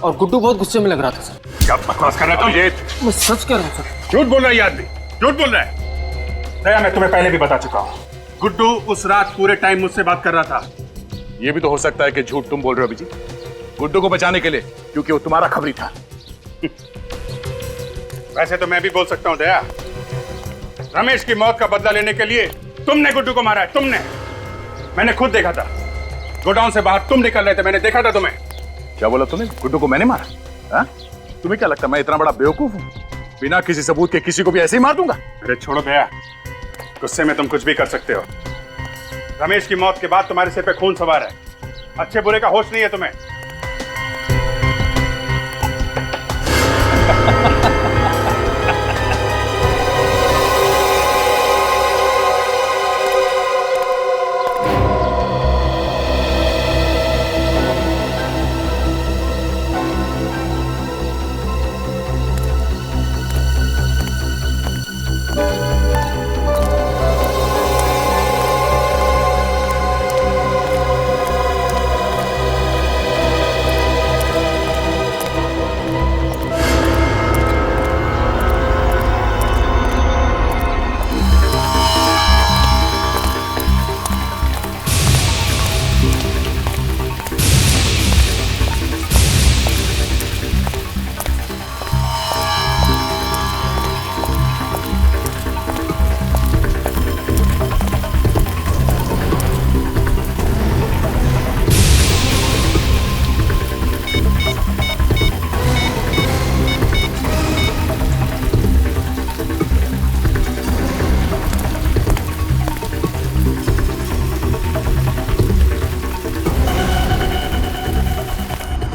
और गुड्डू बहुत गुस्से में लग रहा था सर। क्या बकवास कर रहा है तुम? ये मैं सच कह रहा हूँ सर। झूठ बोल रहा है ये आदमी, झूठ बोल रहा है। दया, मैं तुम्हें पहले भी बता चुका हूँ, गुड्डू उस रात पूरे टाइम मुझसे बात कर रहा था। ये भी तो हो सकता है कि झूठ तुम बोल रहे हो अभिजीत, गुड्डू को बचाने के लिए, क्योंकि वो तुम्हारा खबरी था। वैसे तो मैं भी बोल सकता हूँ दया, रमेश की मौत का बदला लेने के लिए तुमने गुड्डू को मारा है, तुमने। मैंने खुद देखा था, गोडाउन से बाहर तुम निकल रहे थे, मैंने देखा था तुम्हें। क्या बोला तुमने? गुड्डू को मैंने मारा? हाँ? तुम्हें क्या लगता है मैं इतना बड़ा बेवकूफ हूँ? बिना किसी सबूत के किसी को भी ऐसे ही मार दूंगा? अरे छोड़ो दया, गुस्से में तुम कुछ भी कर सकते हो। रमेश की मौत के बाद तुम्हारे सिर पे खून सवार है, अच्छे बुरे का होश नहीं है तुम्हें।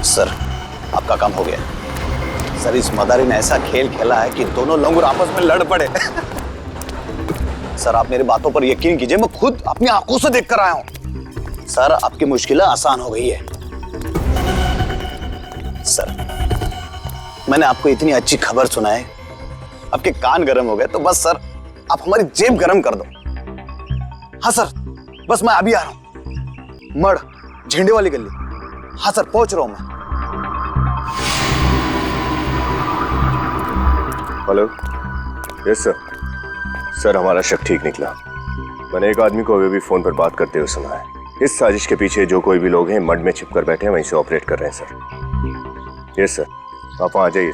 सर, आपका काम हो गया। सर, इस मदारी ने ऐसा खेल खेला है कि दोनों लंगूर आपस में लड़ पड़े। सर, आप मेरी बातों पर यकीन कीजिए, मैं खुद अपनी आंखों से देख कर आया हूं। सर, आपकी मुश्किलें आसान हो गई है। सर, मैंने आपको इतनी अच्छी खबर सुनाई, आपके कान गर्म हो गए, तो बस सर आप हमारी जेब गर्म कर दो। हाँ सर, बस मैं अभी आ रहा हूं। मड़, झंडे वाली गली। हाँ सर, पहुंच रहा हूं मैं। Hello, yes sir. सर, हमारा शक ठीक निकला। मैंने एक आदमी को अभी भी फोन पर बात करते हुए सुना है। इस साजिश के पीछे जो कोई भी लोग हैं मड में छिपकर बैठे हैं, वहीं से ऑपरेट कर रहे हैं सर। यस सर, आप वहां आ जाइए।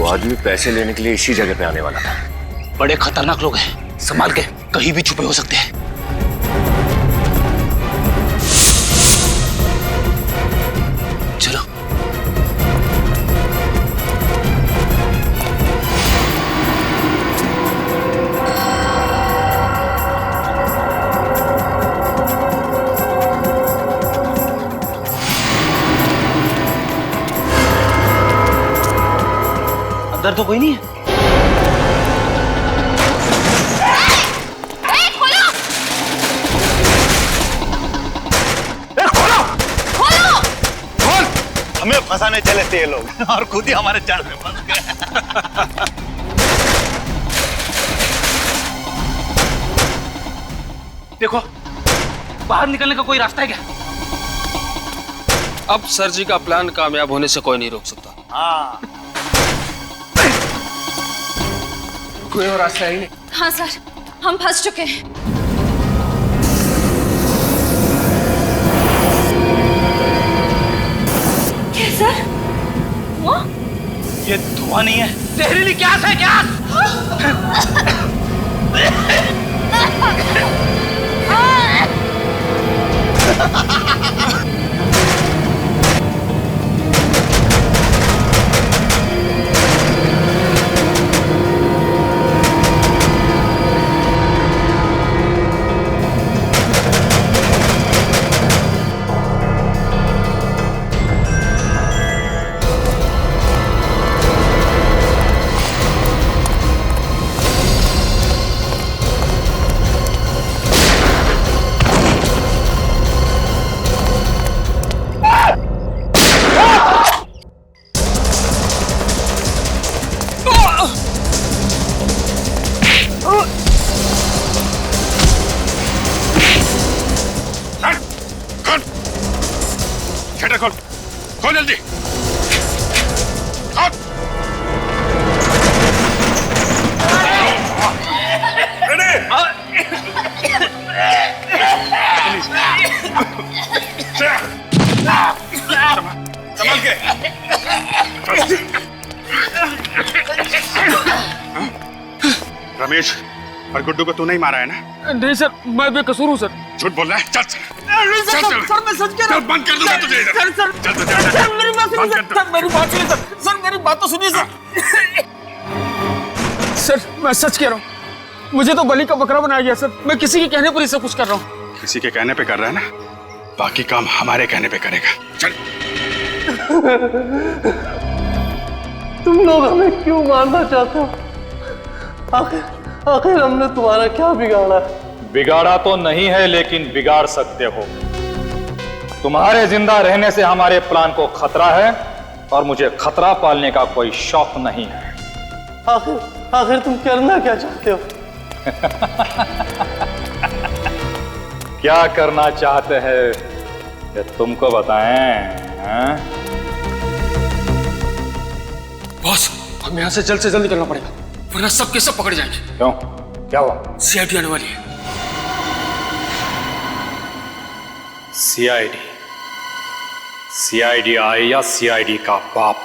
आदमी पैसे लेने के लिए इसी जगह पे आने वाला था। बड़े खतरनाक लोग हैं, संभाल के, कहीं भी छुपे हो सकते हैं। चलो। अंदर तो कोई नहीं है। हमें फंसाने चले थे ये लोग और खुद ही हमारे जाल में फंस गए। देखो, बाहर निकलने का कोई रास्ता है क्या? अब सर जी का प्लान कामयाब होने से कोई नहीं रोक सकता। हाँ, कोई और रास्ता ही नहीं। हाँ सर, हम फंस चुके हैं। क्या सर? वो? ये धुआं नहीं है, जहरीली गैस है, गैस। जल्दी। संभल के। रमेश और गुड्डू को तू नहीं मारा है ना? नहीं सर, मैं बेकसूर हूँ सर। झूठ बोल रहा है? चल सर मैं सच कह रहा हूँ। बंद कर दूंगा तुझे इधर। सर मेरी बात सुनिए सर, मेरी बात सुनिए सर, सर मेरी बात तो सुनिए सर। सर मैं सच कह रहा हूँ, मुझे तो बलि का बकरा बनाया गया सर। मैं किसी के कहने पर ही सब कुछ कर रहा हूँ। किसी के कहने पे कर रहा है ना, बाकी काम हमारे कहने पे करेगा। चल। तुम लोग हमें क्यों मारना चाहते हो? आखिर हमने तुम्हारा क्या बिगाड़ा है? बिगाड़ा तो नहीं है, लेकिन बिगाड़ सकते हो। तुम्हारे जिंदा रहने से हमारे प्लान को खतरा है और मुझे खतरा पालने का कोई शौक नहीं है। आखिर तुम करना क्या चाहते हो? क्या करना चाहते हैं ये तुमको बताएं? बॉस, हमें यहाँ से जल्द निकलना पड़ेगा, वरना सब के सब पकड़ जाएंगे। क्यों? क्या हुआ? सीआईडी आने वाली है। सीआईडी? सीआईडी आए या सीआईडी का बाप?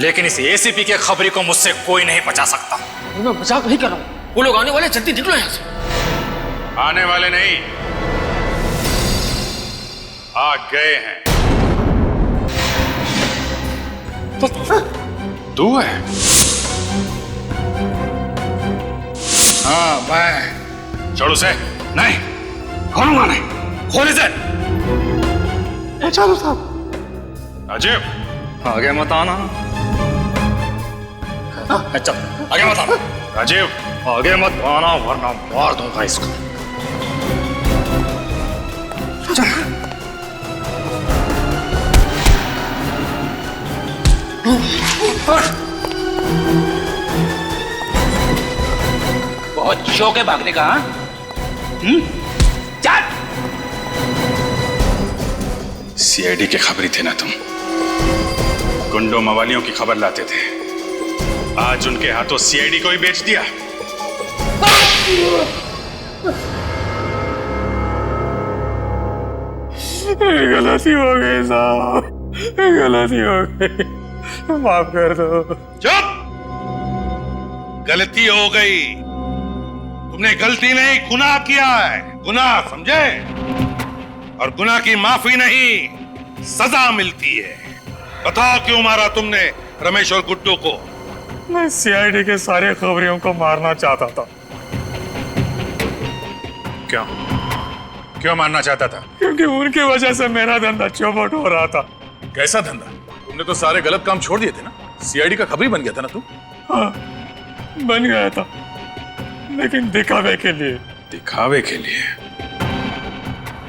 लेकिन इस एसीपी के खबरी को मुझसे कोई नहीं बचा सकता। मैं मजाक नहीं कर रहा हूँ, वो लोग आने वाले, जल्दी निकलो यहाँ से। आने वाले नहीं, आ गए हैं। तू है? हाँ मैं। छोड़ उसे। नहीं खोलूंगा, नहीं। खोल इसे। चालू साहब। राजीव आगे मत आना। चल आगे मत आना। राजीव आगे मत आना वरना मार दूंगा इसको। बहुत शौक है भागने का? चल। सीआईडी के खबरी थे ना तुम? गुंडों मवालियों की खबर लाते थे, आज उनके हाथों सीआईडी को ही बेच दिया। गलती हो गई साहब, गलती हो गई, माफ कर दो। चुप! गलती हो गई। तुमने गलती नहीं, गुनाह किया है। गुनाह, समझे? और गुनाह की माफी नहीं, सजा मिलती है। बताओ क्यों मारा तुमने रमेश और गुड्डू को? मैं सीआईडी के सारे खबरियों को मारना चाहता था। क्यों? क्यों मारना चाहता था? क्योंकि उनकी वजह से मेरा धंधा चौपट हो रहा था। कैसा धंधा? तुमने तो सारे गलत काम छोड़ दिए थे ना। सीआईडी का खबरी बन गया था ना तू? हाँ, बन गया था, लेकिन दिखावे के लिए। दिखावे के लिए?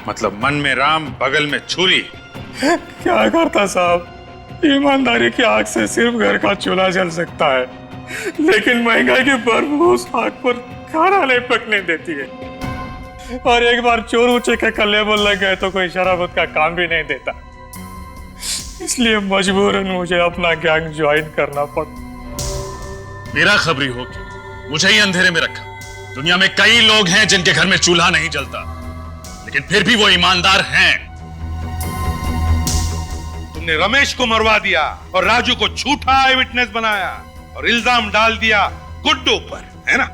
मतलब मन में राम बगल में छुरी। क्या करता साहब, ईमानदारी की आग से सिर्फ घर का चूल्हा जल सकता है, लेकिन महंगाई की बर्फ उस आग पर खाना नहीं पकने देती है। और एक बार चोर ऊंचे के कल्ले बोल लग गए तो कोई शराबत का काम भी नहीं देता। इसलिए मजबूरन मुझे अपना गैंग ज्वाइन करना पड़ा। मेरा खबरी हो कि मुझे ही अंधेरे में रखा। दुनिया में कई लोग हैं जिनके घर में चूल्हा नहीं जलता, लेकिन फिर भी वो ईमानदार हैं। तुमने रमेश को मरवा दिया और राजू को झूठा आई विटनेस बनाया और इल्जाम डाल दिया गुड्डू पर, है ना?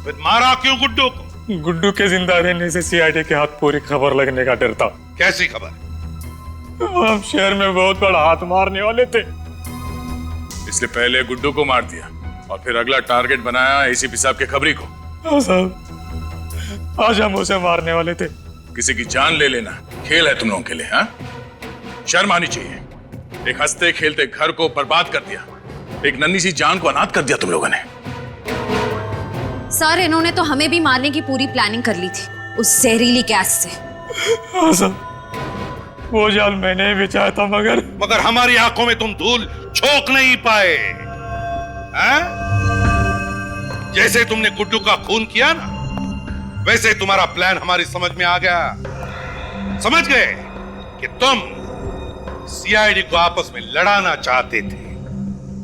फिर मारा क्यों गुड्डू को? गुड्डू के जिंदा रहने से सीआईडी के हाथ पूरी खबर लगने का डर था। कैसी खबर? हम शहर में बहुत बड़ा हाथ मारने वाले थे, इसलिए पहले गुड्डू को मार दिया और फिर अगला टारगेट बनाया एसीपी साहब के खबरी को। हाँ साहब, आज हम उसे मारने वाले थे। किसी की जान ले लेना खेल है तुम लोगों के लिए, हाँ? शर्म आनी चाहिए। एक हंसते खेलते घर को बर्बाद कर दिया, एक नन्ही सी जान को अनाथ कर दिया तुम लोगों ने। सर, इन्होंने तो हमें भी मारने की पूरी प्लानिंग कर ली थी उस जहरीली गैस से। हाँ साहब, वो जाल मैंने भी चाहा था, मगर हमारी आंखों में तुम धूल झोंक नहीं पाए। जैसे तुमने गुड्डू का खून किया ना, वैसे तुम्हारा प्लान हमारी समझ में आ गया। समझ गए कि तुम सीआईडी को आपस में लड़ाना चाहते थे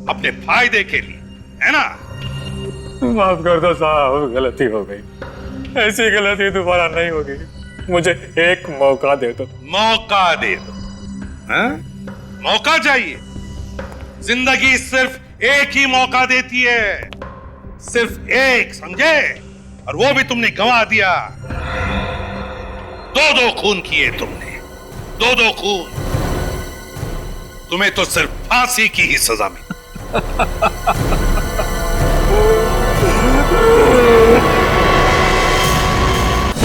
अपने फायदे के लिए, है ना? माफ कर दो साहब, गलती हो गई। ऐसी गलती दोबारा नहीं होगी। मुझे एक मौका दे दो। मौका दे दो? हाँ? मौका चाहिए? जिंदगी सिर्फ एक ही मौका देती है, सिर्फ एक, समझे? और वो भी तुमने गंवा दिया। दो खून किए तुमने, दो खून। तुम्हें तो सिर्फ फांसी की ही सजा मिली।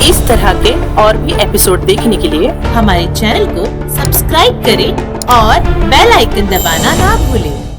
इस तरह के और भी एपिसोड देखने के लिए हमारे चैनल को सब्सक्राइब करें और बेल आइकन दबाना ना भूलें।